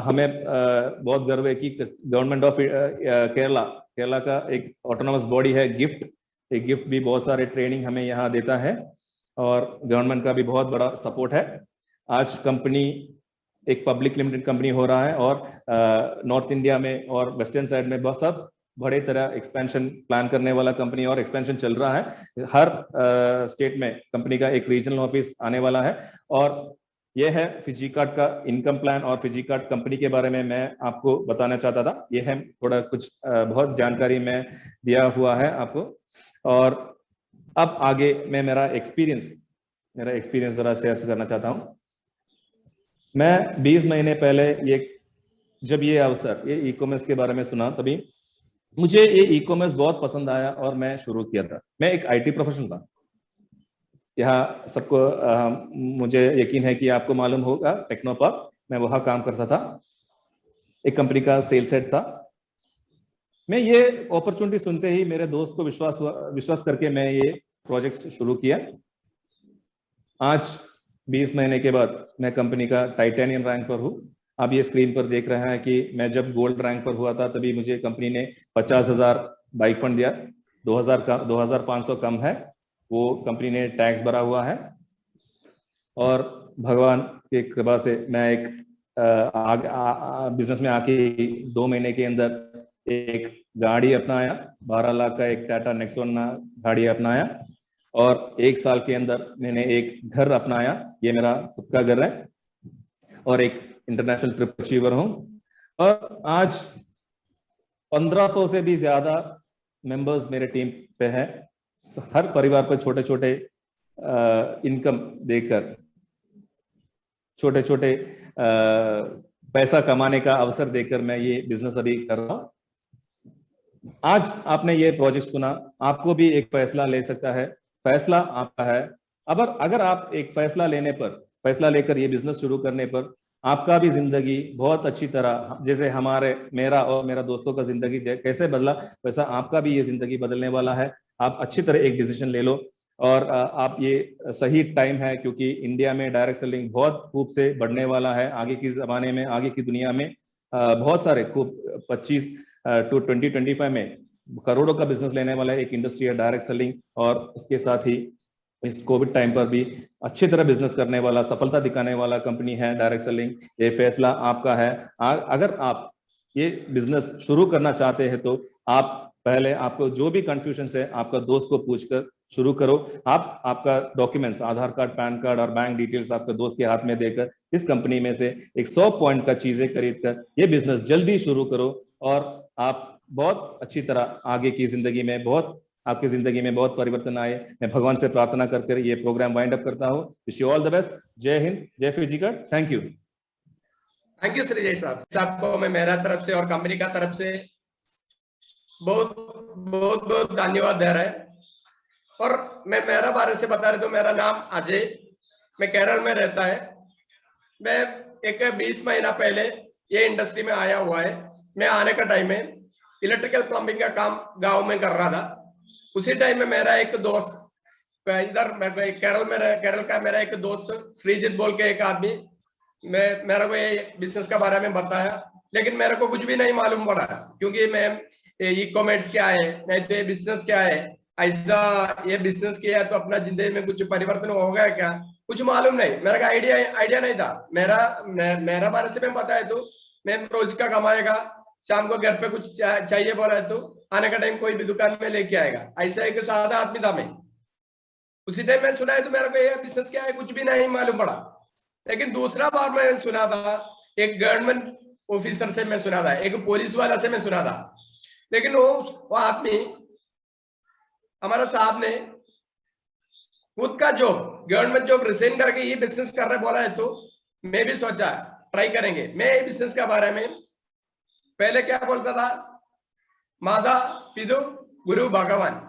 हमें बहुत गर्व है कि गवर्नमेंट ऑफ केरला का एक ऑटोनोमस बॉडी है गिफ्ट, एक गिफ्ट भी बहुत सारे ट्रेनिंग हमें यहाँ देता है। और गवर्नमेंट का भी बहुत बड़ा सपोर्ट है। आज कंपनी एक पब्लिक लिमिटेड कंपनी हो रहा है और नॉर्थ इंडिया में और वेस्टर्न साइड में बहुत सब बड़े तरह एक्सपेंशन प्लान करने वाला कंपनी और एक्सपेंशन चल रहा है। हर स्टेट में कंपनी का एक रीजनल ऑफिस आने वाला है। और यह है फिजिकार्ट का इनकम प्लान। और फिजिकार्ट कंपनी के बारे में मैं आपको बताना चाहता था। यह है थोड़ा कुछ बहुत जानकारी मैं दिया हुआ है आपको। और अब आगे मैं मेरा एक्सपीरियंस जरा शेयर करना चाहता हूँ। मैं 20 महीने पहले जब ये अवसर, ये ई कॉमर्स के बारे में सुना, तभी मुझे ये ई कॉमर्स बहुत पसंद आया और मैं शुरू किया था। मैं एक आईटी प्रोफेशनल था। यहाँ सबको मुझे यकीन है कि आपको मालूम होगा टेक्नोपार्क, मैं वहां काम करता था, एक कंपनी का सेल्स हेड था। मैं ये अपॉर्चुनिटी सुनते ही मेरे दोस्त को विश्वास करके मैं ये प्रोजेक्ट शुरू किया। आज 20 महीने के बाद मैं कंपनी का टाइटेनियम रैंक पर हूँ। आप ये स्क्रीन पर देख रहे हैं कि मैं जब गोल्ड रैंक पर हुआ था तभी मुझे कंपनी ने 50,000 बाइक फंड दिया। 2,500 कम है, वो कंपनी ने टैक्स भरा हुआ है। और भगवान की कृपा से मैं एक बिजनेस में आके 2 महीने के अंदर एक गाड़ी अपनाया, 12 लाख का एक टाटा नेक्सॉन गाड़ी अपनाया। और 1 साल के अंदर मैंने एक घर अपनाया, ये मेरा खुद का घर है। और एक इंटरनेशनल ट्रिप अचीवर हूँ। और आज 1500 से भी ज्यादा मेंबर्स मेरे टीम पे है। हर परिवार पर छोटे छोटे इनकम देकर, छोटे छोटे पैसा कमाने का अवसर देकर मैं ये बिजनेस अभी कर रहा हूँ। आज आपने ये प्रोजेक्ट सुना, आपको भी एक फैसला ले सकता है, फैसला आपका है। अगर आप एक फैसला लेकर ये बिजनेस शुरू करने पर आपका भी जिंदगी बहुत अच्छी तरह, जैसे मेरा और मेरा दोस्तों का जिंदगी कैसे बदला, वैसा आपका भी ये जिंदगी बदलने वाला है। आप अच्छी तरह एक डिसीजन ले लो। और आप ये सही टाइम है, क्योंकि इंडिया में डायरेक्ट सेलिंग बहुत खूब से बढ़ने वाला है। आगे की जमाने में, आगे की दुनिया में बहुत सारे खूब 25 to 2025 में करोड़ों का बिजनेस लेने वाला एक इंडस्ट्री है डायरेक्ट सेलिंग। और उसके साथ ही इस कोविड टाइम पर भी अच्छी तरह बिजनेस करने वाला, सफलता दिखाने वाला कंपनी है डायरेक्ट सेलिंग। ये फैसला आपका है। अगर आप ये बिजनेस शुरू करना चाहते हैं तो आप पहले, आपको जो भी कंफ्यूजन है आपका दोस्त को पूछकर शुरू करो। आप आपका डॉक्यूमेंट्स, आधार कार्ड, पैन कार्ड और बैंक डिटेल्स आपके दोस्त के हाथ में देकर इस कंपनी में से एक 100 पॉइंट का चीजें खरीद कर ये बिजनेस जल्दी शुरू करो और आप बहुत अच्छी तरह आगे की जिंदगी में आपकी जिंदगी में बहुत परिवर्तन आए। मैं भगवान से प्रार्थना करके ये प्रोग्राम वाइंड अप करता हूँ। Wish you all the best. जय हिंद, जय physical. Thank you. Thank you Shrijay साहब। सबको मैं मेरा तरफ से और कंपनी का तरफ से बहुत बहुत बहुत धन्यवाद दे रहा है। और मैं मेरा बारे से बता रहा हूँ, मेरा नाम अजय, मैं केरल में रहता है। मैं एक 20 महीना पहले ये इंडस्ट्री में आया हुआ है। मैं आने का टाइम में इलेक्ट्रिकल प्लम्बिंग का काम गांव में कर रहा था। उसी टाइम में मेरा एक दोस्त इधर केरल का मेरा एक दोस्त श्रीजित बोल के एक आदमी मेरे को ये बिजनेस के बारे में बताया, लेकिन मेरे को कुछ भी नहीं मालूम पड़ा, क्योंकि मैं ई कॉमर्स क्या है, नहीं तो ये बिजनेस क्या है, ऐसा ये बिजनेस किया तो अपना जिंदगी में कुछ परिवर्तन होगा क्या, कुछ मालूम नहीं। मेरा का आइडिया नहीं था। मेरा बारे से मैं बताया तो मैं रोज का कमाएगा, शाम को घर पे कुछ चाहिए बोला तो आने का टाइम कोई भी दुकान में लेके आएगा, ऐसा एक सादा आदमी था मैं। उसी टाइम मैं सुना है तो मेरे को ये बिजनेस क्या है कुछ भी नहीं मालूम पड़ा। लेकिन दूसरा बार मैं सुना था, एक गवर्नमेंट ऑफिसर से मैं सुना था, एक पुलिस वाला से मैं सुना था। लेकिन वो आदमी हमारा साहब ने खुद का जॉब, गवर्नमेंट जॉब रिजाइन करके ये बिजनेस कर रहे बोला है, तो मैं भी सोचा ट्राई करेंगे। मैं ये बिजनेस के बारे में पहले क्या बोलता था, माता पिता गुरु भगवान,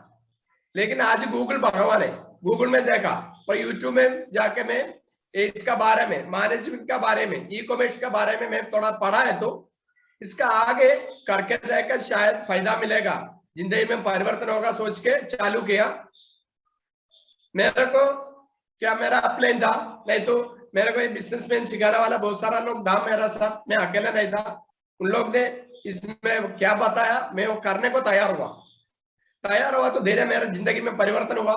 लेकिन आज गूगल भगवान है। गूगल में देखा और यूट्यूब में जाके मैं इसका बारे में, मैनेजमेंट का बारे में, ई कॉमर्स के बारे में मैं थोड़ा पढ़ा है, तो इसका आगे करके देखकर शायद फायदा मिलेगा, जिंदगी में परिवर्तन होगा सोच के चालू किया। मेरे को क्या मेरा प्लान था, नहीं तो मेरे को बिजनेसमैन सिखाने वाला बहुत सारा लोग था मेरा साथ, मैं अकेला नहीं था। उन लोग ने इसमें क्या बताया, मैं वो करने को तैयार हुआ तो धीरे मेरे जिंदगी में परिवर्तन हुआ।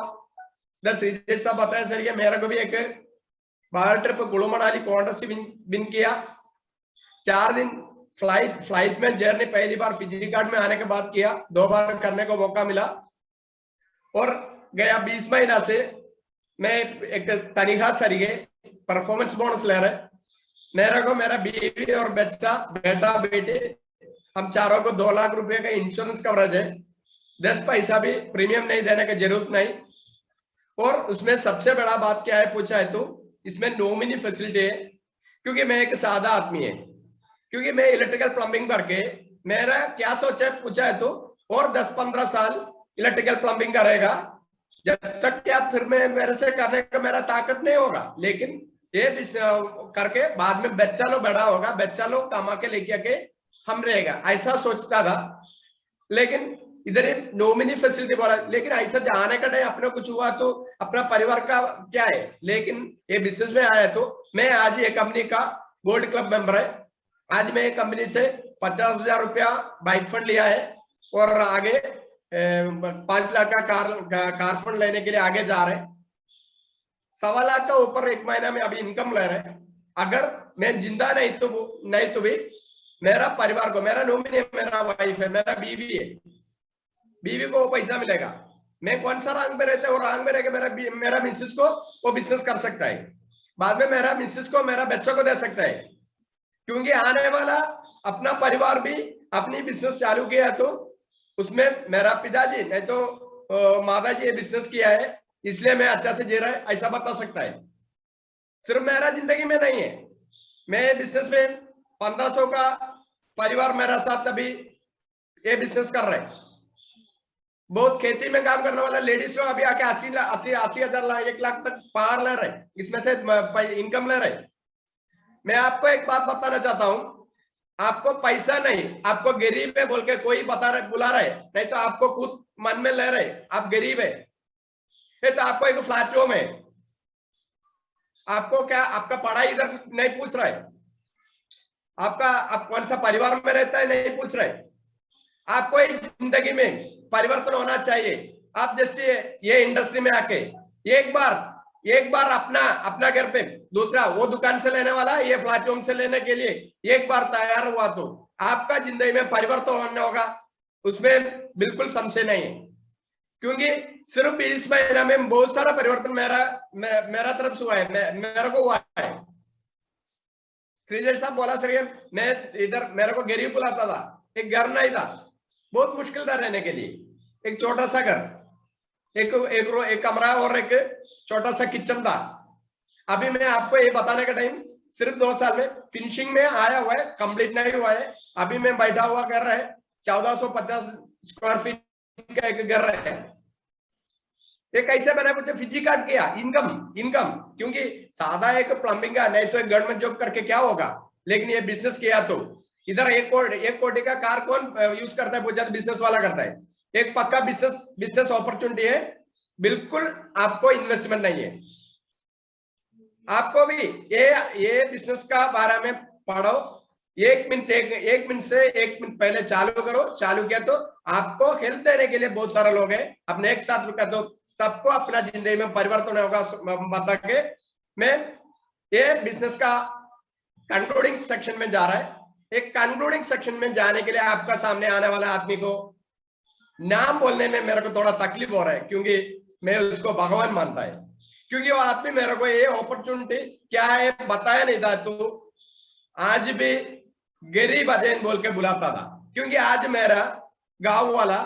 श्रीजेश साहब बताया सर, ये मेरे को भी एक बाहर trip Kullu Manali contest win किया। 4 दिन फ्लाइट में जर्नी पहली बार फिजी कार्ड में आने के बाद किया, 2 बार करने को मौका मिला। और गया 20 महीना से मैं एक तनख्वाह सरिए परफॉर्मेंस बोनस ले रहे। मेरे को मेरा बीवी और बेटा बेटी हम चारों को 2 लाख रुपए का इंश्योरेंस कवरेज है, 10 पैसा भी प्रीमियम नहीं देने की जरूरत नहीं। और उसमें सबसे बड़ा बात क्या है पूछा है तो इसमें नॉमिनी फैसिलिटी है, क्योंकि मैं एक सादा आदमी है, क्योंकि मैं इलेक्ट्रिकल प्लम्बिंग करके मेरा क्या सोचा है पूछा है तो और 10-15 साल इलेक्ट्रिकल प्लम्बिंग करेगा, जब तक क्या फिर मैं मेरे से करने का मेरा ताकत नहीं होगा। लेकिन ये करके बाद में बच्चा लोग बड़ा होगा, बच्चा लोग कमा के लेके आके हम रहेगा, ऐसा सोचता था। लेकिन इधर नॉमिनी फैसिलिटी बोला, लेकिन ऐसा जाने का टाइम अपना कुछ हुआ तो अपना परिवार का क्या है। लेकिन ये बिजनेस में आया तो मैं आज ये कंपनी का गोल्ड क्लब मेंबर है। आज मैं कंपनी से 50,000 रुपया बाइक फंड लिया है और आगे 5 लाख का कार फंड लेने के लिए आगे जा रहे हैं। 1.25 लाख का ऊपर एक महीना में अभी इनकम ले रहे हैं। अगर मैं जिंदा नहीं तो भी मेरा परिवार को, मेरा नॉमिनी है, मेरा वाइफ है, मेरा बीवी है, बीवी को वो पैसा मिलेगा। मैं कौन सा रंग में रहता है, वो रंग में रहकर मेरा मिसेस को वो बिजनेस कर सकता है, बाद में मेरा मिसेस को मेरा बच्चों को दे सकता है। क्योंकि आने वाला अपना परिवार भी अपनी बिजनेस चालू किया तो उसमें मेरा पिताजी नहीं तो माता जी ये बिजनेस किया है इसलिए मैं अच्छा से जी रहा है, ऐसा बता सकता है। सिर्फ मेरा जिंदगी में नहीं है, मैं बिजनेस में 1500 का परिवार मेरा साथ अभी ये बिजनेस कर रहे हैं। बहुत खेती में काम करने वाला लेडीज लोग अभी आके 80,000 1 लाख तक पार ले रहे, इसमें से इनकम ले रहे। मैं आपको एक बात बताना चाहता हूं, आपको पैसा नहीं, आपको गरीब है बोल के कोई बुला रहे, नहीं तो आपको खुद मन में ले रहे आप गरीब है। तो आपको एक प्लेटफॉर्म है, आपको क्या आपका पढ़ाई इधर नहीं पूछ रहा है, आप कौन सा परिवार में रहता है नहीं पूछ रहे। आपको एक जिंदगी में परिवर्तन होना चाहिए। आप जैसे ये इंडस्ट्री में आके एक बार अपना घर पे दूसरा वो दुकान से लेने वाला ये प्लेटफॉर्म से लेने के लिए एक बार तैयार हुआ तो आपका जिंदगी में परिवर्तन होने होगा, उसमें बिल्कुल संशय नहीं है। क्योंकि सिर्फ 20 महीना में बहुत सारा परिवर्तन मेरा तरफ से हुआ है, मेरे को हुआ है। श्रीजय साहब बोला सर, मैं इधर मेरे को गरीब बुलाता था, एक घर नहीं था, बहुत मुश्किल था रहने के लिए, एक छोटा सा घर, एक कमरा और एक छोटा सा किचन था। अभी मैं आपको ये बताने का टाइम सिर्फ 2 साल में फिनिशिंग में आया हुआ है, कंप्लीट नहीं हुआ है। अभी मैं बैठा हुआ घर है, 1450 स्क्वायर फीट का एक घर है। ये कैसे मैंने मुझे फिजिकार्ड किया, इनकम, क्योंकि सादा एक प्लम्बिंग का नहीं तो एक गवर्नमेंट जॉब करके क्या होगा, लेकिन ये बिजनेस किया तो इधर 1 कोटी का कार कौन यूज करता है, पूछा तो बिजनेस वाला करता है। एक पक्का बिजनेस अपॉर्चुनिटी है, बिल्कुल आपको इन्वेस्टमेंट नहीं है। आपको भी ये बिजनेस का बारे में पढ़ो, 1 मिनट से 1 मिनट पहले चालू करो। चालू किया तो आपको हेल्प देने के लिए बहुत सारे लोग हैं, अपने एक साथ रुका तो सबको अपना जिंदगी में परिवर्तन होगा बता के मैं ये बिजनेस का कंक्लूडिंग सेक्शन में जा रहा है। एक कंक्लूडिंग सेक्शन में जाने के लिए आपका सामने आने वाला आदमी को नाम बोलने में मेरे को थोड़ा तकलीफ हो रहा है, क्योंकि मैं उसको भगवान मानता है, क्योंकि वो आदमी मेरे को ये अपॉर्चुनिटी क्या है बताया नहीं था, तो आज भी गरीब अजैन बोल के बुलाता था। क्योंकि आज मेरा गांव वाला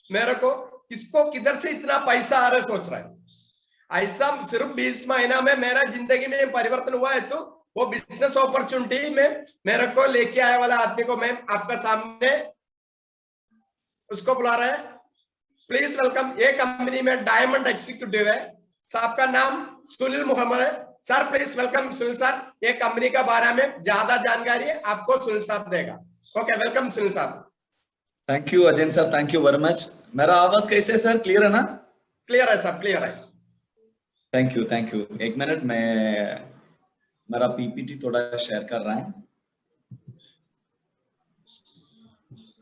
मेरे को इसको किधर से इतना पैसा आ रहा है सोच रहा है। ऐसा सिर्फ 20 महीना में मेरा जिंदगी में परिवर्तन हुआ है, तो वो बिजनेस अपॉर्चुनिटी में मेरे को लेके आने वाला आदमी को मैं आपका सामने उसको बुला रहा है। Please welcome. ये कंपनी में डायमंड एग्जीक्यूटिव है, सबका नाम सुनील मोहम्मद है। Sir please welcome Sunil sir, ये कंपनी का बारे में ज्यादा जानकारी है आपको सुनील साहब देगा। ओके वेलकम सुनील साहब। Thank you Ajay sir, thank you very much. मेरा आवाज कैसे है सर, क्लियर है ना? क्लियर है सर, क्लियर है। Thank you, thank you. 1 minute, मैं मेरा पीपीटी थोड़ा शेयर कर रहा है,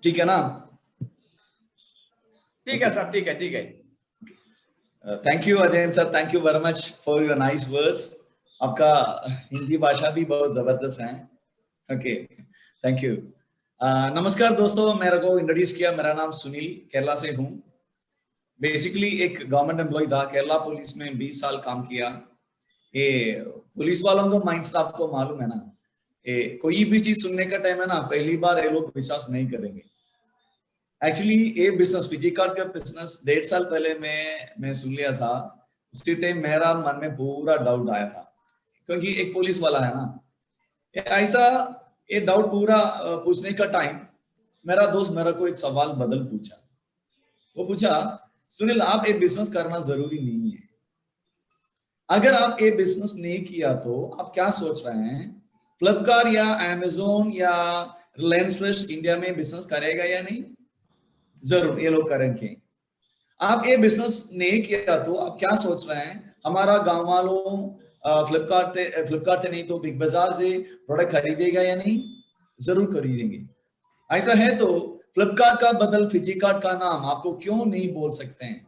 ठीक है ना? ठीक है सर, ठीक है, ठीक है। Thank you Ajay sir, thank you very much for your nice words. आपका हिंदी भाषा भी बहुत जबरदस्त है। Okay, thank you. नमस्कार दोस्तों, मेरे को इंट्रोड्यूस किया, मेरा नाम सुनील, केरला से हूँ। बेसिकली एक गवर्नमेंट एम्प्लॉय था, केरला पुलिस में 20 साल काम किया। ये पुलिस वालों का माइंडसेट आपको मालूम है ना, ये कोई भी चीज सुनने का टाइम है ना, पहली बार ये लोग विश्वास नहीं करेंगे। एक्चुअली ये बिजनेस, फिजिकार्ड का बिजनेस 1.5 साल पहले मैं सुन लिया था। उसी टाइम मेरा मन में पूरा डाउट आया था, क्योंकि एक पुलिस वाला है ना। ऐसा ये डाउट पूरा पूछने का टाइम मेरा दोस्त मेरा को एक सवाल बदल पूछा। वो पूछा, सुनील आप ये बिजनेस करना जरूरी नहीं है, अगर आप ये बिजनेस नहीं किया तो आप क्या सोच रहे हैं, फ्लिपकार्ट या अमेज़न या रिलायंस फ्रेश इंडिया में बिजनेस करेगा या नहीं? जरूर ये लोग करेंगे। आप ये बिजनेस नहीं किया तो आप क्या सोच रहे हैं, हमारा गांव वालों फ्लिपकार्ट से नहीं तो बिग बाजार से प्रोडक्ट खरीदेगा या नहीं? जरूर खरीदेंगे। ऐसा है तो फ्लिपकार्ट का बदल फिजिकार्ट का नाम आपको क्यों नहीं बोल सकते हैं?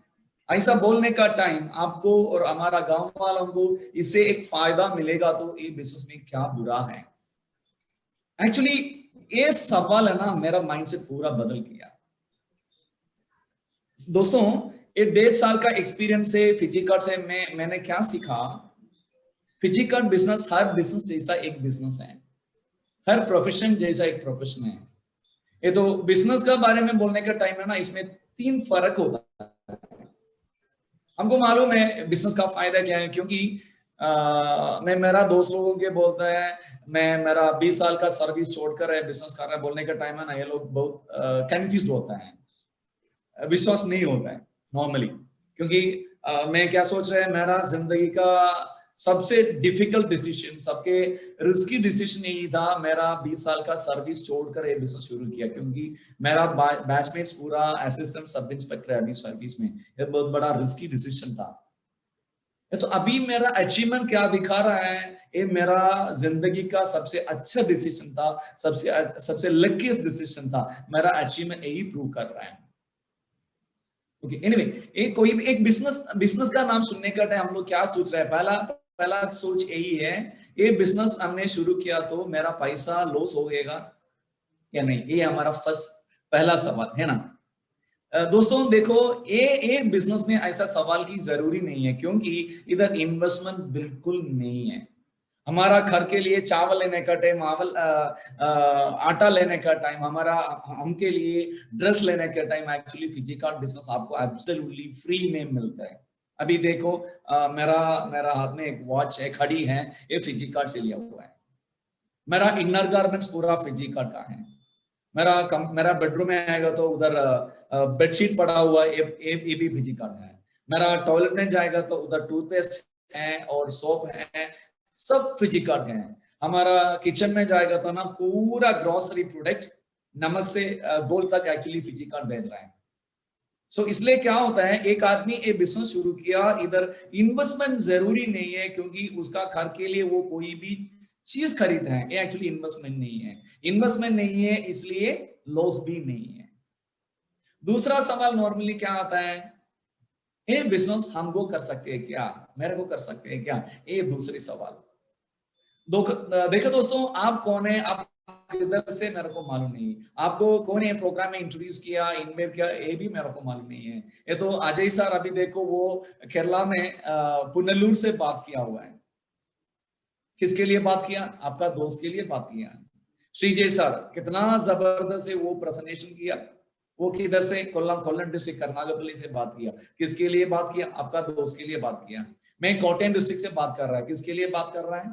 ऐसा बोलने का टाइम आपको और हमारा गांव वालों को इससे एक फायदा मिलेगा, तो ये बिजनेस में क्या बुरा है? एक्चुअली ये सवाल है ना, मेरा माइंडसेट पूरा बदल गया। दोस्तों ये 1.5 साल का एक्सपीरियंस से फिजिकार्ट से मैंने क्या सीखा, फिजिकार्ट बिजनेस हर बिजनेस जैसा एक बिजनेस है, हर प्रोफेशन जैसा एक प्रोफेशन है। ये तो बिजनेस का बारे में बोलने का टाइम है ना, इसमें 3 फर्क होता है। हमको मालूम है बिजनेस का फायदा क्या है, क्योंकि मैं मेरा दोस्त लोगों के बोलता है, मैं मेरा 20 साल का सर्विस छोड़कर है बिजनेस कर रहा है बोलने का टाइम है ना, ये लोग बहुत कंफ्यूज होता है, विश्वास नहीं होता है नॉर्मली। क्योंकि मैं क्या सोच रहा है, मेरा जिंदगी का सबसे डिफिकल्ट डिसीजन, सबके रिस्की डिसीजन यही था, मेरा 20 साल का सर्विस छोड़कर ये बिजनेस शुरू किया। क्योंकि मेरा बैचमेट्स पूरा असिस्टेंट सब इंस्पेक्टर है अभी सर्विस में, ये बहुत बड़ा रिस्की डिसीजन था। तो अभी मेरा अचीवमेंट क्या दिखा रहा है, ये मेरा जिंदगी का सबसे अच्छा डिसीजन था, सबसे लकीस्ट डिसीजन था। मेरा अचीवमेंट यही प्रूव कर रहा है। ओके, एनीवे, एक कोई भी एक बिजनेस का नाम सुनने का टाइम हम लोग क्या सोच रहे हैं, पहला सोच यही है, ये बिजनेस हमने शुरू किया तो मेरा पैसा लॉस हो गएगा या नहीं, ये हमारा पहला सवाल है ना। दोस्तों देखो, ये बिजनेस में ऐसा सवाल की जरूरी नहीं है, क्योंकि इधर इन्वेस्टमेंट बिल्कुल नहीं है। हमारा घर के लिए चावल लेने का टाइम, आटा लेने का टाइम, हमारा हम के लिए ड्रेस लेने का टाइम, एक्चुअली फिजिकार्ट बिजनेस आपको एब्सोल्युटली फ्री में मिलता है। अभी देखो, मेरा हाथ में एक वॉच है, घड़ी है, ये फिजिकार्ट से लिया हुआ है। मेरा इनर गारमेंट्स पूरा फिजिकार्ट का है। मेरा बेडरूम में आएगा तो उधर बेडशीट पड़ा हुआ है, ये भी फिजिकार्ट है। मेरा टॉयलेट में जाएगा तो उधर टूथपेस्ट है और सोप है, सब फिजिकार्ट है। हमारा किचन में जाएगा तो ना पूरा ग्रोसरी प्रोडक्ट नमक से गोल्ड तक एक्चुअली फिजिकार्ट भेज रहा है। सो इसलिए क्या होता है, एक आदमी एक बिजनेस शुरू किया, इधर इन्वेस्टमेंट जरूरी नहीं है, क्योंकि उसका घर के लिए वो कोई भी चीज खरीद है, ये एक्चुअली इन्वेस्टमेंट नहीं है। इन्वेस्टमेंट नहीं है इसलिए लॉस भी नहीं है। दूसरा सवाल नॉर्मली क्या आता है, ये बिजनेस हमको कर सकते हैं क्या, मेरे को कर सकते हैं क्या, ये दूसरी सवाल। देखो दोस्तों, आप कौन है, आप किधर से, मेरे को मालूम नहीं। आपको कौन है प्रोग्राम में इंट्रोड्यूस किया, इनमें क्या, ये भी मेरे को मालूम नहीं है। ये तो अजय सर अभी देखो वो केरला में पुनलूर से बात किया हुआ है। किसके लिए बात किया, आपका दोस्त के लिए बात किया। श्रीजय सर कितना जबरदस्त है वो प्रेजेंटेशन किया, वो किधर से, कोल्लम डिस्ट्रिक्ट कर्नाटक से बात किया। किसके लिए बात किया, आपका दोस्त के लिए बात किया। मैं कोट्टयम डिस्ट्रिक्ट से बात कर रहा है, किसके लिए बात कर रहा है,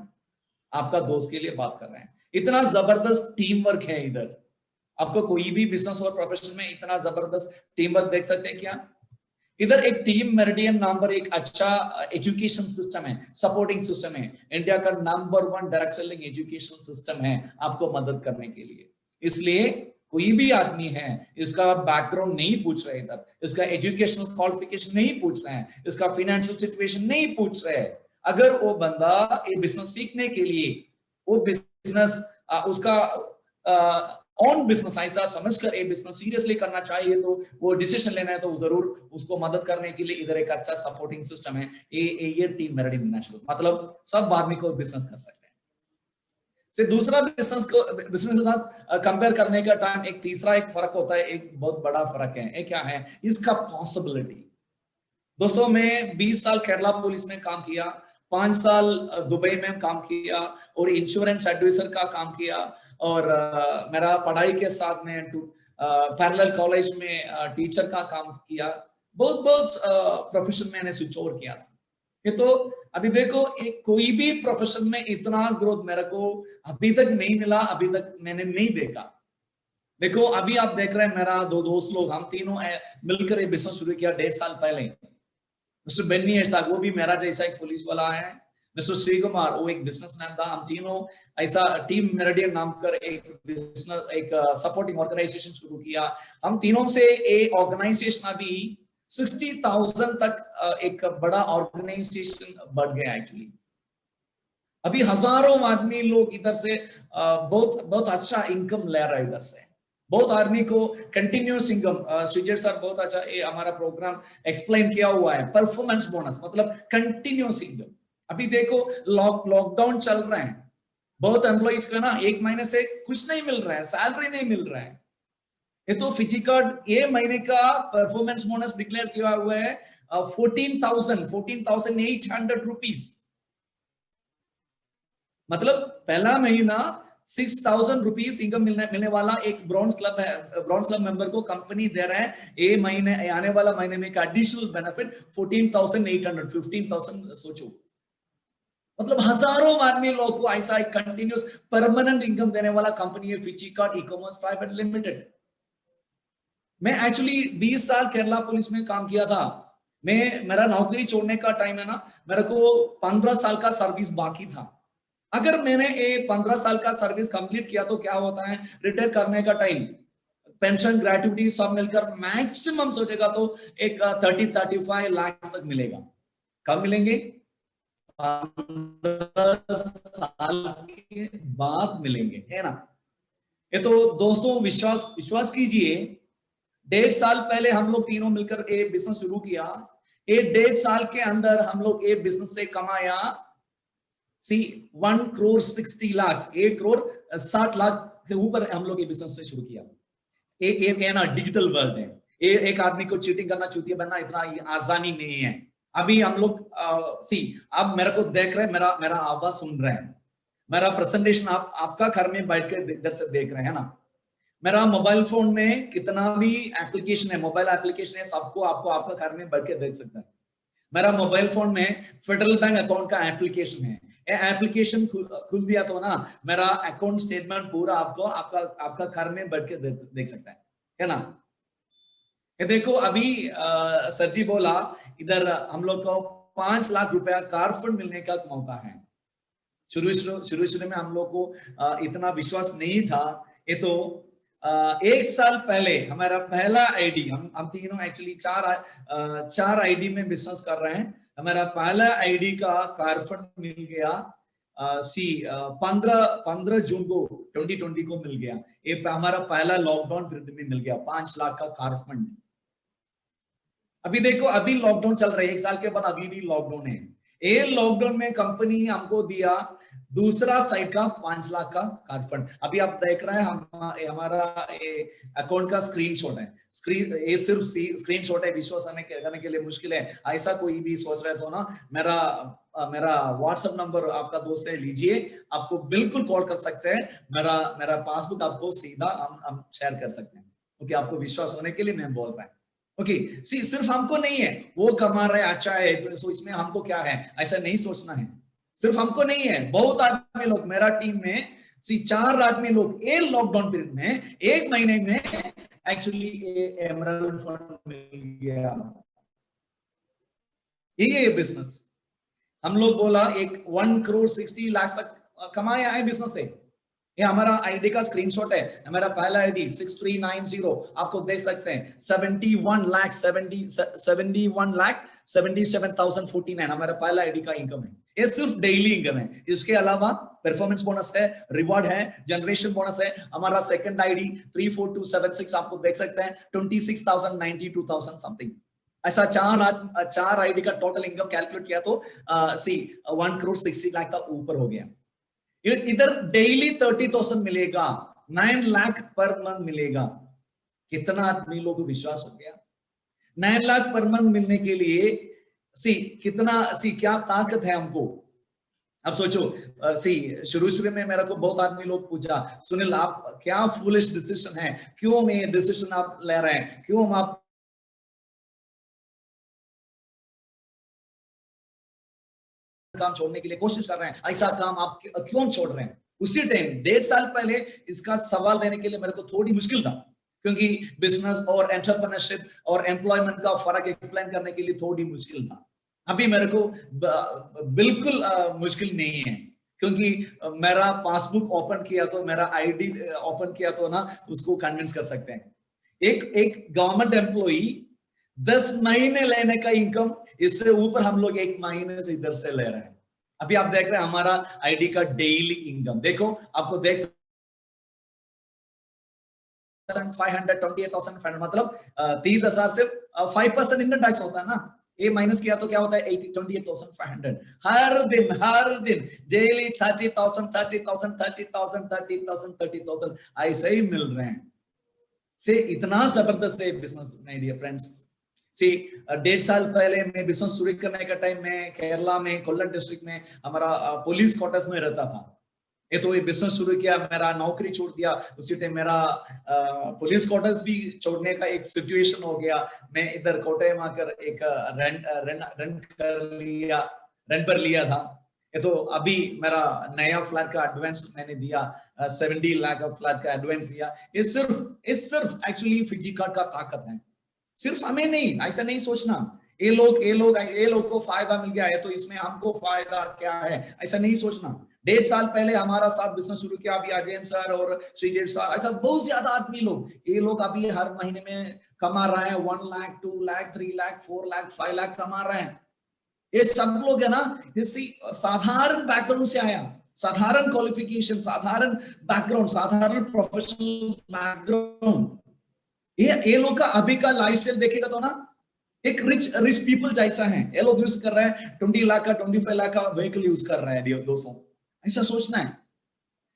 आपका दोस्त के लिए बात कर रहे हैं। इतना जबरदस्त टीम वर्क है इधर। आपको कोई भी बिजनेस और प्रोफेशन में इतना जबरदस्त टीम वर्क देख सकते हैं क्या। इधर एक टीम मेरिडियन नाम पर एक अच्छा एजुकेशन सिस्टम है, सपोर्टिंग सिस्टम है, इंडिया का number 1 direct selling education system है आपको मदद करने के लिए। इसलिए कोई भी आदमी है, इसका बैकग्राउंड नहीं पूछ रहे, इधर इसका एजुकेशनल क्वालिफिकेशन नहीं पूछ रहे हैं, इसका फाइनेंशियल सिचुएशन नहीं पूछ रहे। अगर वो बंदा ये बिजनेस सीखने के लिए, वो बिजनेस उसका ऑन बिजनेस ऐसा समझकर ये बिजनेस सीरियसली करना चाहिए, तो वो डिसीजन लेना है, तो जरूर उसको मदद करने के लिए इधर एक अच्छा सपोर्टिंग सिस्टम है। ये टीम मेरिडियन इंटरनेशनल, मतलब सब आदमी को बिजनेस कर सकते हैं। से दूसरा बिजनेस के साथ कंपेयर करने का टाइम एक तीसरा एक फर्क होता है, एक बहुत बड़ा फर्क है। ये क्या है, इसका पॉसिबिलिटी। दोस्तों मैं 20 साल केरला पुलिस में काम किया, 5 साल दुबई में काम किया और इंश्योरेंस एडवाइजर का काम किया, और मेरा पढ़ाई के साथ में पैरेलल कॉलेज में टीचर का काम किया। बहुत प्रोफेशन मैंने स्विच ओवर किया था। ये तो अभी देखो, एक कोई भी प्रोफेशन में इतना ग्रोथ मेरे को अभी तक नहीं मिला, अभी तक मैंने नहीं देखा। देखो अभी आप देख रहे हैं, मेरा 2 दोस्त लोग, हम तीनों मिलकर एक बिजनेस शुरू किया 1.5 साल पहले। मिस्टर बेन्नी ऐसा, वो भी मेरा जैसा एक पुलिस वाला है। मिस्टर श्री कुमार, वो एक बिजनेसमैन था। हम तीनों ऐसा टीम मेरिडियन नाम कर एक बिजनेस, एक सपोर्टिंग ऑर्गेनाइजेशन शुरू किया। हम तीनों से एक ऑर्गेनाइजेशन अभी 60,000 तक एक बड़ा ऑर्गेनाइजेशन बढ़ गया एक्चुअली। अभी हजारों आदमी लोग इधर से बहुत अच्छा इनकम ले रहा है इधर से। बहुत आदमी को कंटिन्यूस इनकम, श्रीजय सर बहुत अच्छा ये हमारा प्रोग्राम एक्सप्लेन किया हुआ है। परफॉर्मेंस बोनस मतलब कंटिन्यूस इनकम। अभी देखो लॉकडाउन चल रहा है, बहुत एम्प्लॉइज का ना 1 महीने से कुछ नहीं मिल रहा है, सैलरी नहीं मिल रहा है। ये तो फिजिकार्ट ये महीने का परफॉर्मेंस बोनस डिक्लेयर किया हुआ है 14,800 रुपीज। मतलब पहला महीना 6,000 रुपीज इनकम मिलने वाला एक ब्रॉन्ज क्लब है, ब्रॉन्ज क्लब मेंबर को कंपनी दे रहा है ये महीने, आने वाला महीने में एक एडिशनल बेनिफिट 14,800, 15,000 सोचो। मतलब हजारों आदमी लोग को ऐसा एक कंटिन्यूस परमानेंट इनकम देने वाला कंपनी है फिजिकार्ट ई-कॉमर्स प्राइवेट लिमिटेड। मैं एक्चुअली 20 साल केरला पुलिस में काम किया था। मेरा नौकरी छोड़ने का टाइम है ना, मेरे को 15 साल का सर्विस बाकी था। अगर मैंने ये 15 साल का सर्विस कंप्लीट किया तो क्या होता है, रिटायर करने का टाइम पेंशन ग्रेट्युटी सब मिलकर मैक्सिमम सोचेगा तो एक 30-35 लाख तक मिलेगा। कब मिलेंगे, 15 साल के बाद मिलेंगे, है ना। ये तो दोस्तों विश्वास कीजिए, 1.5 साल पहले हम लोग तीनों मिलकर एक बिजनेस शुरू किया। 1.5 साल के अंदर हम लोग एक बिजनेस से कमाया 1 करोड़ 60 लाख, 1 करोड़ 60 लाख से ऊपर हम लोग ये बिजनेस से शुरू किया। एक है ना डिजिटल वर्ल्ड है, एक आदमी को चीटिंग करना, चूतिया बनना इतना आसानी नहीं है। अभी हम लोग आप मेरे को देख रहे हैं, मेरा आवाज सुन रहे हैं, मेरा प्रेजेंटेशन आपका घर में बैठ के इधर से देख रहे हैं ना। मेरा मोबाइल फोन में कितना भी एप्लीकेशन है, मोबाइल एप्लीकेशन है, सबको आपको आपका घर में बैठ के देख सकता है। मेरा मोबाइल फोन में फेडरल बैंक अकाउंट का एप्लीकेशन है, एप्लीकेशन खुल दिया तो ना मेरा अकाउंट स्टेटमेंट पूरा आपको आपका घर में बैठ के देख सकता है ना। ये देखो अभी सर जी बोला इधर हम लोग को 5 लाख रुपया कार फंड मिलने का मौका है। शुरू में हम लोग को इतना विश्वास नहीं था। ये तो 1 साल पहले हमारा पहला आईडी, हम तीनों एक्चुअली 4 आईडी में बिजनेस कर रहे हैं। हमारा पहला आईडी का कार फंड मिल गया 15 जून को 2020 को मिल गया। ये हमारा पहला लॉकडाउन पीरियड में मिल गया 5 लाख का कार फंड। अभी देखो अभी लॉकडाउन चल रहा है, 1 साल के बाद अभी भी लॉकडाउन है। ये लॉकडाउन में कंपनी हमको दिया दूसरा साइड का 5 लाख का कार फंड। अभी आप देख रहे हैं हमारा अकाउंट का स्क्रीनशॉट है। ये सिर्फ स्क्रीनशॉट है, विश्वास करने के लिए मुश्किल है। ऐसा कोई भी सोच रहे तो ना मेरा व्हाट्सएप नंबर आपका दोस्त है, लीजिए, आपको बिल्कुल कॉल कर सकते हैं। मेरा पासबुक आपको सीधा हम शेयर कर सकते हैं। ओके, आपको विश्वास होने के लिए मैं बोल रहा हूँ। ओके, सिर्फ हमको नहीं है वो कमा रहे अच्छा है तो इसमें हमको क्या है, ऐसा नहीं सोचना है। सिर्फ हमको नहीं है, बहुत आदमी लोग मेरा टीम में 4 आदमी लोग ये लॉकडाउन पीरियड में 1 महीने में एक्चुअली एमरल्ड फंड मिल गया। ये बिजनेस हम लोग बोला 1 करोड़ 60 लाख तक कमाया है बिजनेस से। ये हमारा आईडी का स्क्रीनशॉट है। हमारा पहला आईडी 6390 आपको देख सकते हैं 71 लाख 77,049 हमारा पहला आईडी का इनकम है। ये सिर्फ डेली इनकम है। इसके अलावा परफॉर्मेंस बोनस है, रिवॉर्ड है, जनरेशन बोनस है। हमारा सेकंड आईडी 34276 आपको देख सकते हैं 26,000 92,000 समथिंग। ऐसा 4 आईडी का टोटल इनकम कैलकुलेट किया तो 1 करोड़ 60 लाख का ऊपर हो गया। इधर डेली 30,000 मिलेगा, 9 लाख पर मंथ मिलेगा। कितना आदमी लोगों को विश्वास हो गया? 9 लाख पर मंथ मिलने के लिए क्या ताकत है हमको। अब सोचो शुरू में मेरे को बहुत आदमी लोग पूछा, सुनील आप क्या फूलिश डिसीजन है, क्यों ये डिसीजन आप ले रहे हैं, क्यों आप काम छोड़ने के लिए कोशिश कर रहे हैं, ऐसा काम आप क्यों छोड़ रहे हैं? उसी टाइम 1.5 साल पहले इसका सवाल देने के लिए मेरे को थोड़ी मुश्किल था, क्योंकि बिजनेस और एंटरप्रेन्योरशिप और एम्प्लॉयमेंट का फर्क एक्सप्लेन करने के लिए थोड़ी मुश्किल था। अभी मेरे को बिल्कुल मुश्किल नहीं है, क्योंकि मेरा पासबुक ओपन किया तो, मेरा आईडी ओपन किया तो ना उसको कन्विंस कर सकते हैं। एक गवर्नमेंट एम्प्लॉई 10 महीने लेने का इनकम, इससे ऊपर हम लोग 1 महीने से इधर से ले रहे हैं। अभी आप देख रहे हैं हमारा आईडी का डेली इनकम, देखो आपको देख 528,000 मतलब 30,000 से 5% इनकम टैक्स होता है ना, ये माइनस किया तो क्या होता है 28,500। हर दिन डेली 30,000 ऐसे ही मिल रहे हैं। से इतना जबरदस्त है बिजनेस में डियर फ्रेंड्स। 1.5 साल पहले मैं बिजनेस शुरू करने का टाइम में केरला में कोल्लम डिस्ट्रिक्ट में हमारा पुलिस क्वार्टर्स में रहता था। ये तो ये बिजनेस शुरू किया, मेरा नौकरी छोड़ दिया, उसी टाइम मेरा पुलिस क्वार्टर्स भी छोड़ने का एक सिचुएशन हो गया। मैं इधर कोटयम आकर एक रेंट पर लिया था। ये तो अभी मेरा नया फ्लैट का एडवांस मैंने दिया, 70 लाख का फ्लैट का एडवांस दिया। ये सिर्फ एक्चुअली फिजी कार्ड का ताकत है। सिर्फ हमें नहीं, ऐसा नहीं सोचना ये लोग को फायदा मिल गया है तो इसमें हमको फायदा क्या है, ऐसा नहीं सोचना। 1.5 साल पहले हमारा साथ बिजनेस शुरू किया, अभी अजय सर और श्रीजेश सर, ऐसा बहुत ज्यादा आदमी लोग, ये लोग अभी हर महीने में कमा रहे हैं 1 लाख 2 लाख 3 लाख 4 लाख 5 लाख कमा रहे हैं। ये सब लोग है ना, साधारण बैकग्राउंड से आया, साधारण क्वालिफिकेशन, साधारण बैकग्राउंड, साधारण प्रोफेशनल बैकग्राउंड। ये लोग का अभी का लाइफस्टाइल देखेगा तो ना एक रिच पीपल जैसा है। ये लोग यूज कर रहे हैं 20 लाख का 25 लाख का व्हीकल यूज कर रहे हैं दोस्तों, ऐसा सोचना है।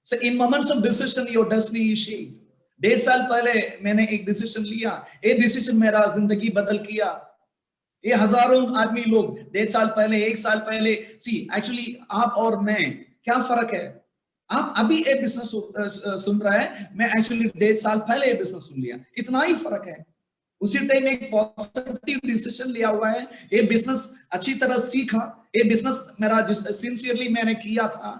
So in moments of decision your destiny is shaped. 1.5 साल पहले मैंने एक डिसीजन लिया, ये डिसीजन मेरा जिंदगी बदल किया। ये हजारों आदमी लोग 1.5 साल पहले, 1 साल पहले, सी एक्चुअली आप और मैं क्या फर्क है? आप अभी ये बिजनेस सुन रहा है, मैं एक्चुअली 1.5 साल पहले ये बिजनेस सुन लिया, इतना ही फर्क है। उसी टाइम एक पॉजिटिव डिसीजन लिया हुआ है, ये बिजनेस अच्छी तरह सीखा, ये बिजनेस मेरा सिंसियरली मैंने किया था।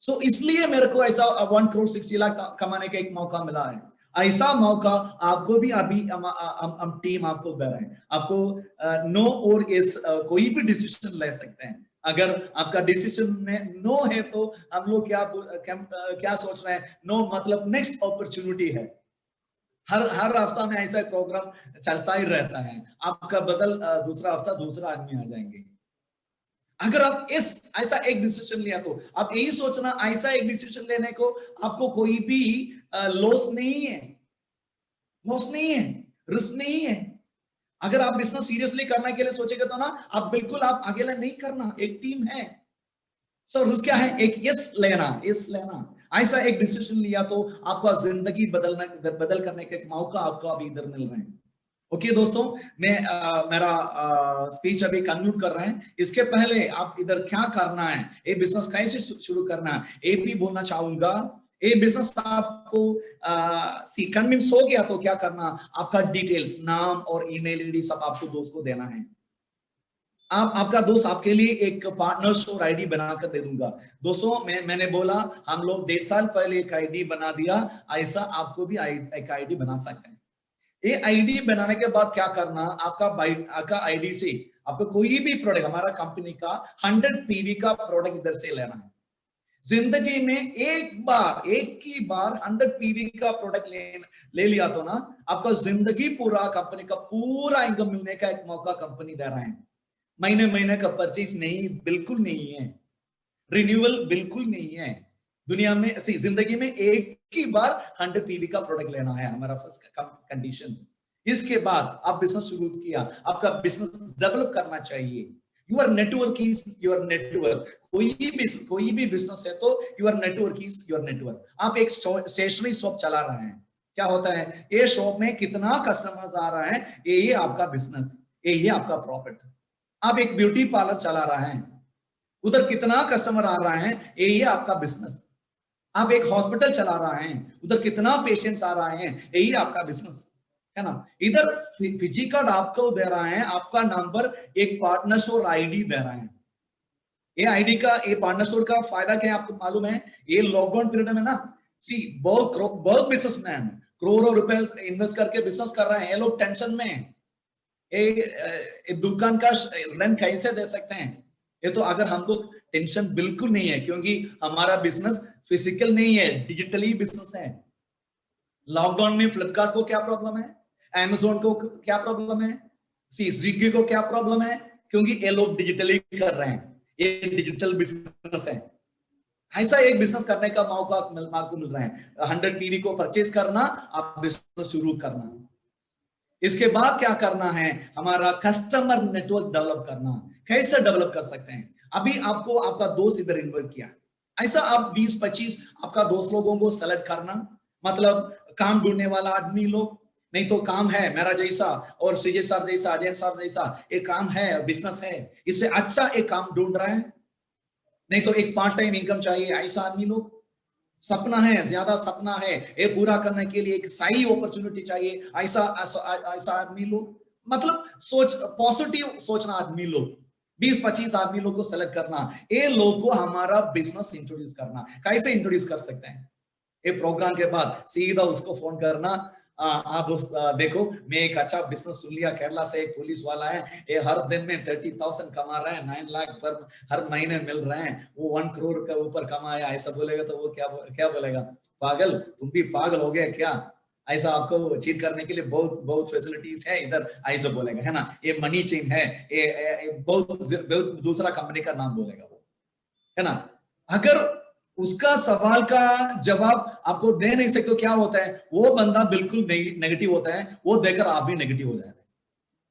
सो इसलिए मेरे को ऐसा 1 करोड़ 60 लाख कमाने का एक मौका मिला है। ऐसा मौका आपको भी अभी हम टीम आपको दे रहे हैं। आपको नो और यस कोई भी डिसीजन ले सकते हैं। अगर आपका डिसीजन में नो है तो हम लोग क्या सोच रहे हैं? नो मतलब नेक्स्ट अपॉर्चुनिटी है। हर हफ्ता में ऐसा प्रोग्राम चलता ही रहता है। आपका बदल दूसरा हफ्ता दूसरा आदमी आ जाएंगे। अगर आप ऐसा एक डिसीजन लिया तो आप यही सोचना, ऐसा एक डिसीजन लेने को आपको कोई भी लॉस नहीं है, रिस्क नहीं है। अगर आप बिजनेस सीरियसली करने के लिए सोचेगा तो ना, आप बिल्कुल आप अकेला नहीं करना, एक टीम है। सो रिस्क क्या है? एक यस लेना। ऐसा एक डिसीजन लिया तो आपका जिंदगी बदल करने का एक मौका आपको अभी इधर मिल रहा है। ओके दोस्तों, मैं मेरा स्पीच अभी कंक्लूड कर रहे हैं। इसके पहले आप इधर क्या करना है, ये बिजनेस कैसे शुरू करना है, ये भी बोलना चाहूंगा। ये बिजनेस आपको कन्विंस हो गया तो क्या करना, आपका डिटेल्स, नाम और ईमेल आईडी सब आपको दोस्त को देना है। आपका दोस्त आपके लिए एक पार्टनर्स और आईडी बनाकर दे दूंगा। दोस्तों मैंने बोला हम लोग 1.5 साल पहले एक आईडी बना दिया, ऐसा आपको भी एक आईडी बना सकते हैं। ये आईडी बनाने के बाद क्या करना, आपका आईडी से आपको कोई भी प्रोडक्ट, हमारा कंपनी का 100 पीवी का प्रोडक्ट इधर से लेना है। जिंदगी में एक ही बार 100 पीवी का प्रोडक्ट ले लिया तो ना, आपका जिंदगी पूरा कंपनी का पूरा इनकम मिलने का एक मौका कंपनी दे रहा है। महीने का परचेज नहीं, बिल्कुल नहीं है। रिन्यूअल बिल्कुल नहीं है। दुनिया में जिंदगी में एक ही बार 100 पीवी का प्रोडक्ट लेना है, हमारा फर्स्ट कंडीशन। इसके बाद आप बिजनेस शुरू किया, आपका बिजनेस डेवलप करना चाहिए। Your network is your network. कोई भी बिजनेस है तो your network is your network. आप एक स्टेशनरी शॉप चला रहे हैं, क्या होता है, ये शॉप में कितना कस्टमर्स आ रहा है, ये आपका बिजनेस, ये आपका प्रॉफिट। आप एक ब्यूटी पार्लर चला रहे हैं, उधर कितना कस्टमर आ रहा है, ये आपका बिजनेस। आप एक हॉस्पिटल चला रहे हैं, उधर कितना पेशेंट्स आ रहे हैं, यही आपका बिजनेस है ना। इधर फिजी कार्ड आपको दे रहा है, आपका नंबर, एक पार्टनर्स और आईडी दे रहा है। ये आईडी का, ये पार्टनरशिप का फायदा क्या है आपको मालूम है? ये लॉकडाउन पीरियड में ना, बहुत बिजनेसमैन करोड़ों रुपए इन्वेस्ट करके बिजनेस कर रहे हैं, ये लोग टेंशन में है। ये दुकान का रेंट कैसे दे सकते हैं? ये तो अगर हमको टेंशन बिल्कुल नहीं है, क्योंकि हमारा बिजनेस फिजिकल नहीं है, डिजिटली बिजनेस है। लॉकडाउन में फ्लिपकार्ट को क्या प्रॉब्लम है, अमेज़न को क्या प्रॉब्लम है, स्विगी को क्या प्रॉब्लम है? क्योंकि ये लोग डिजिटली कर रहे हैं, ये डिजिटल बिजनेस है। ऐसा एक बिजनेस करने का मौका आपको मिल रहा है। 100 पीवी को परचेज करना, आप बिजनेस शुरू करना। इसके बाद क्या करना है, हमारा कस्टमर नेटवर्क डेवलप करना। कैसे डेवलप कर सकते हैं? अभी आपको आपका दोस्त इधर इन्वाइट किया, ऐसा आप 20-25 आपका दोस्त लोगों को सेलेक्ट करना, मतलब काम ढूंढने वाला आदमी लोग, नहीं तो काम है मेरा जैसा और सीजे सर जैसा, अजय सर जैसा, एक काम है, बिजनेस है, इससे अच्छा एक काम ढूंढ रहा है, नहीं तो एक पार्ट टाइम इनकम चाहिए, ऐसा आदमी लोग। सपना है, ज्यादा सपना है, ये पूरा करने के लिए एक सही अपॉर्चुनिटी चाहिए, ऐसा आदमी लोग, मतलब पॉजिटिव सोचना आदमी लोग। 20-25 आदमी लोग को सेलेक्ट करना, ये लोग को हमारा बिजनेस इंट्रोड्यूस करना। कैसे इंट्रोड्यूस कर सकते हैं? ये प्रोग्राम के बाद सीधा उसको फोन करना, आप देखो मैं एक अच्छा बिजनेस सुन लिया, केरला से एक पुलिस वाला है, ये हर दिन में 30,000 कमा रहा है, 9 लाख पर हर महीने मिल रहे हैं, वो 1 करोड़ के ऊपर कमाया, ऐसा बोलेगा तो वो क्या बोलेगा? पागल, तुम भी पागल हो गए क्या? ऐसा आपको चीट करने के लिए बहुत फैसिलिटीज है इधर, ऐसा बोलेगा, है ना। ये मनी चेन है, ये बहुत दूसरा कंपनी का नाम बोलेगा वो, है ना। अगर उसका सवाल का जवाब आपको दे नहीं सकते तो क्या होता है, वो बंदा बिल्कुल नेगेटिव होता है, वो देकर आप भी नेगेटिव हो जाते हैं,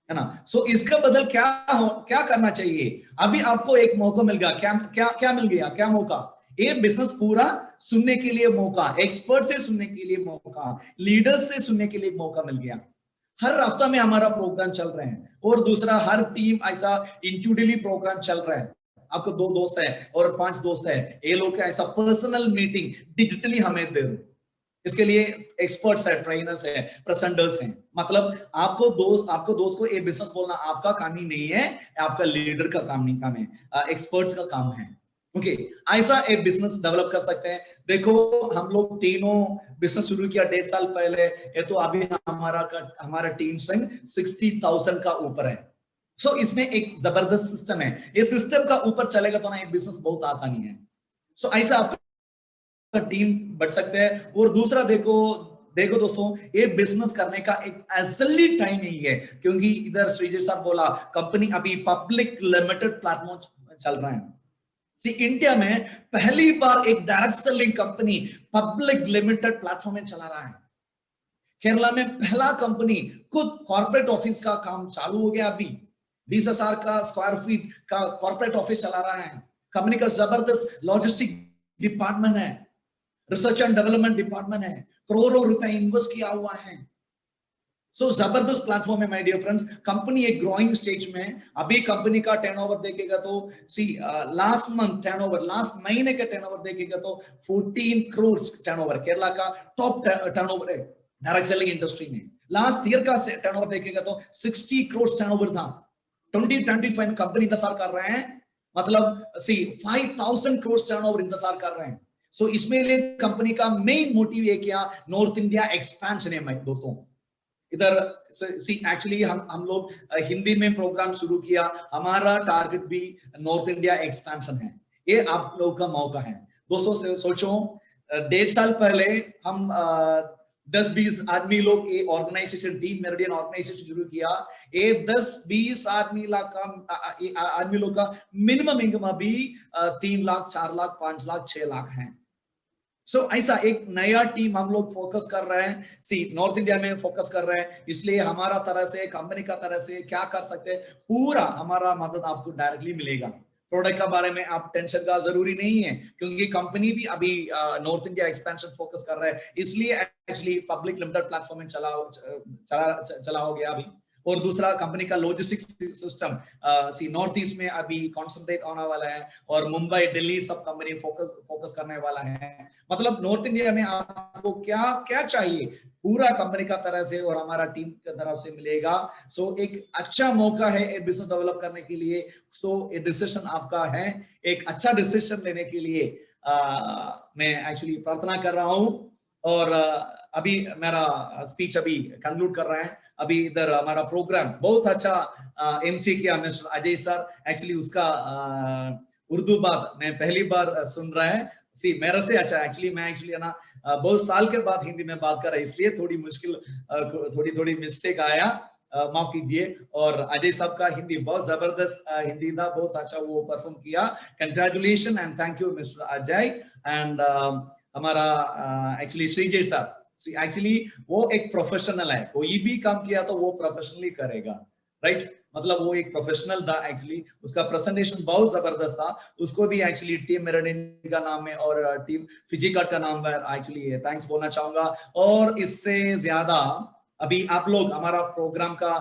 है ना। सो इसका बदल क्या करना चाहिए? अभी आपको एक मौका मिल गया, क्या मिल गया, क्या मौका? ये बिजनेस पूरा सुनने के लिए मौका, एक्सपर्ट से सुनने के लिए मौका, लीडर्स से सुनने के लिए मौका मिल गया। हर हफ्ता में हमारा प्रोग्राम चल रहे हैं, और दूसरा हर टीम ऐसा इंडिविजुअली प्रोग्राम चल रहा है। आपको 2 दोस्त है और 5 दोस्त है, ये लोग का ऐसा पर्सनल मीटिंग डिजिटली हमें दे दो। इसके लिए एक्सपर्ट्स है, ट्रेनर्स है, प्रेजेंटर्स हैं। मतलब आपको दोस्त को ये बिजनेस बोलना आपका काम ही नहीं है, आपका लीडर का काम है, एक्सपर्ट्स का काम है। ओके, ऐसा एक बिजनेस डेवलप कर सकते हैं। देखो हम लोग तीनों बिजनेस शुरू किया 1.5 साल पहले, ये तो अभी हमारा टीम संग 60,000 का ऊपर है। सो इसमें एक जबरदस्त सिस्टम है, ये सिस्टम का ऊपर चलेगा तो ना ये बिजनेस बहुत आसानी है। सो ऐसा आपका टीम बढ़ सकते हैं। और दूसरा देखो दोस्तों, ये बिजनेस करने का एक असली टाइम नहीं है, क्योंकि इधर श्रीजय साहब बोला कंपनी अभी पब्लिक लिमिटेड प्लेटफॉर्म चल रहा है। इंडिया में पहली बार एक direct selling company public limited platform में चला रहा है। केरला में पहला कंपनी खुद कॉर्पोरेट ऑफिस का काम चालू हो गया। अभी 20,000 का स्क्वायर फीट का कॉर्पोरेट ऑफिस चला रहा है। कंपनी का जबरदस्त लॉजिस्टिक डिपार्टमेंट है, रिसर्च एंड डेवलपमेंट डिपार्टमेंट है, करोड़ों रुपए इन्वेस्ट किया हुआ है। सो जबरदस्त प्लेटफॉर्म है माय डियर फ्रेंड्स। कंपनी एक ग्रोइंग स्टेज में, अभी कंपनी का टर्नओवर देखेगा तो लास्ट मंथ टर्नओवर, लास्ट महीने के टर्नओवर देखेगा तो 14 करोड़ टर्नओवर, केरला का टॉप टर्नओवर है डायरेक्ट सेलिंग इंडस्ट्री में। लास्ट ईयर का टर्नओवर देखेगा तो 60 करोड़ टर्नओवर था। 2025 में कंपनी इंतजार कर रहे हैं, मतलब 5,000 करोड़ टर्नओवर इंतजार कर रहे हैं। सो इसमें लिए कंपनी का मेन मोटिव ये क्या, नॉर्थ इंडिया एक्सपेंशन है दोस्तों। इधर एक्चुअली हम लोग हिंदी में प्रोग्राम शुरू किया, हमारा टारगेट भी नॉर्थ इंडिया एक्सपेंशन है। ये आप लोगों का मौका है दोस्तों। सोचो 1.5 साल पहले हम 10-20 आदमी लोग ये ऑर्गेनाइजेशन टीम मेरिडियन ऑर्गेनाइजेशन शुरू किया। ये 10-20 आदमी लोग का मिनिमम इनकम अभी 3 लाख, 4 लाख, 5 लाख, 6 लाख है। सो ऐसा एक नया टीम हम लोग फोकस कर रहे हैं, नॉर्थ इंडिया में फोकस कर रहे हैं। इसलिए हमारा तरह से, कंपनी का तरह से क्या कर सकते हैं, पूरा हमारा मदद आपको डायरेक्टली मिलेगा। प्रोडक्ट के बारे में आप टेंशन का जरूरी नहीं है, क्योंकि कंपनी भी अभी नॉर्थ इंडिया एक्सपेंशन फोकस कर रहा है। इसलिए एक्चुअली पब्लिक लिमिटेड प्लेटफॉर्म में चला हो गया अभी। और दूसरा कंपनी का लॉजिस्टिक्स सिस्टम नॉर्थ ईस्ट में अभी कॉन्सेंट्रेट होने वाला है, और मुंबई, दिल्ली सब कंपनी फोकस करने वाला है। मतलब नॉर्थ इंडिया में आपको क्या क्या चाहिए पूरा कंपनी का तरह से और हमारा टीम की तरफ से मिलेगा। सो एक अच्छा मौका है बिजनेस डेवलप करने के लिए। सो ये डिसीजन आपका है, एक अच्छा डिसीजन लेने के लिए मैं एक्चुअली प्रार्थना कर रहा हूँ। और अभी मेरा स्पीच अभी कंक्लूड कर रहे हैं। अभी इधर हमारा प्रोग्राम बहुत अच्छा एमसी किया मिस्टर अजय सर। एक्चुअली उसका उर्दू बात मैं पहली बार सुन रहा है। मेरे से अच्छा एक्चुअली मैं है ना बहुत साल के बाद हिंदी में बात कर रहा है, इसलिए थोड़ी मुश्किल थोड़ी मिस्टेक आया, माफ कीजिए। और अजय साहब का हिंदी बहुत जबरदस्त हिंदी था, बहुत अच्छा वो परफॉर्म किया। Congratulation and thank you mister Ajay. And हमारा एक्चुअली श्रीजय साहब, एक्चुअली वो एक प्रोफेशनल है, कोई भी काम किया तो वो प्रोफेशनली करेगा, राइट। मतलब वो एक प्रोफेशनल था एक्चुअली, उसका प्रेजेंटेशन बहुत जबरदस्त था। उसको भी एक्चुअली टीम मेरिडियन का नाम है और टीम फिजिकार्ड का नाम है, एक्चुअली थैंक्स बोलना चाहूंगा। और इससे ज्यादा अभी आप लोग हमारा प्रोग्राम का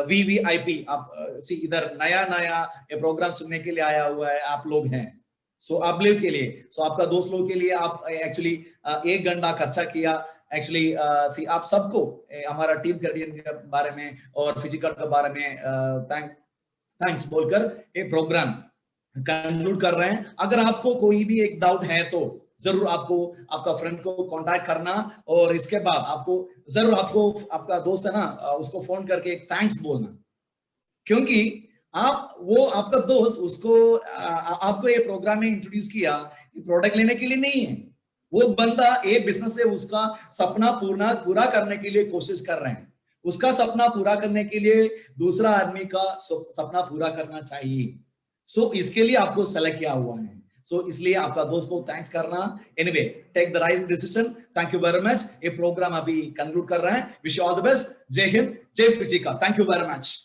VVIP, आप इधर नया ये प्रोग्राम सुनने के लिए आया हुआ है, आप लोग हैं। सो आप लोग के लिए, आपका दोस्त लोग के लिए आप एक्चुअली 1 घंटा खर्चा किया। एक्चुअली आप सबको हमारा टीम मेरिडियन के बारे में और फिजिकल के बारे में थैंक्स बोलकर ये प्रोग्राम कंक्लूड कर रहे हैं। अगर आपको कोई भी एक डाउट है तो जरूर आपको आपका फ्रेंड को कांटेक्ट करना, और इसके बाद आपको जरूर आपका दोस्त है ना उसको फोन करके एक थैंक्स बोलना, क्योंकि आपका दोस्त उसको आपको ये प्रोग्राम में इंट्रोड्यूस किया प्रोडक्ट लेने के लिए नहीं है। वो बंदा ये बिजनेस से उसका सपना पूरा करने के लिए कोशिश कर रहे हैं। उसका सपना पूरा करने के लिए दूसरा आदमी का सपना पूरा करना चाहिए। सो इसके लिए आपको सेलेक्ट किया हुआ है। सो इसलिए आपका दोस्त को थैंक्स करना। Anyway, take the right decision. Thank you very much. ये प्रोग्राम अभी कंक्लूड कर रहे हैं। Wish you all the best. जय हिंद, जय फिजिका। Thank you very much.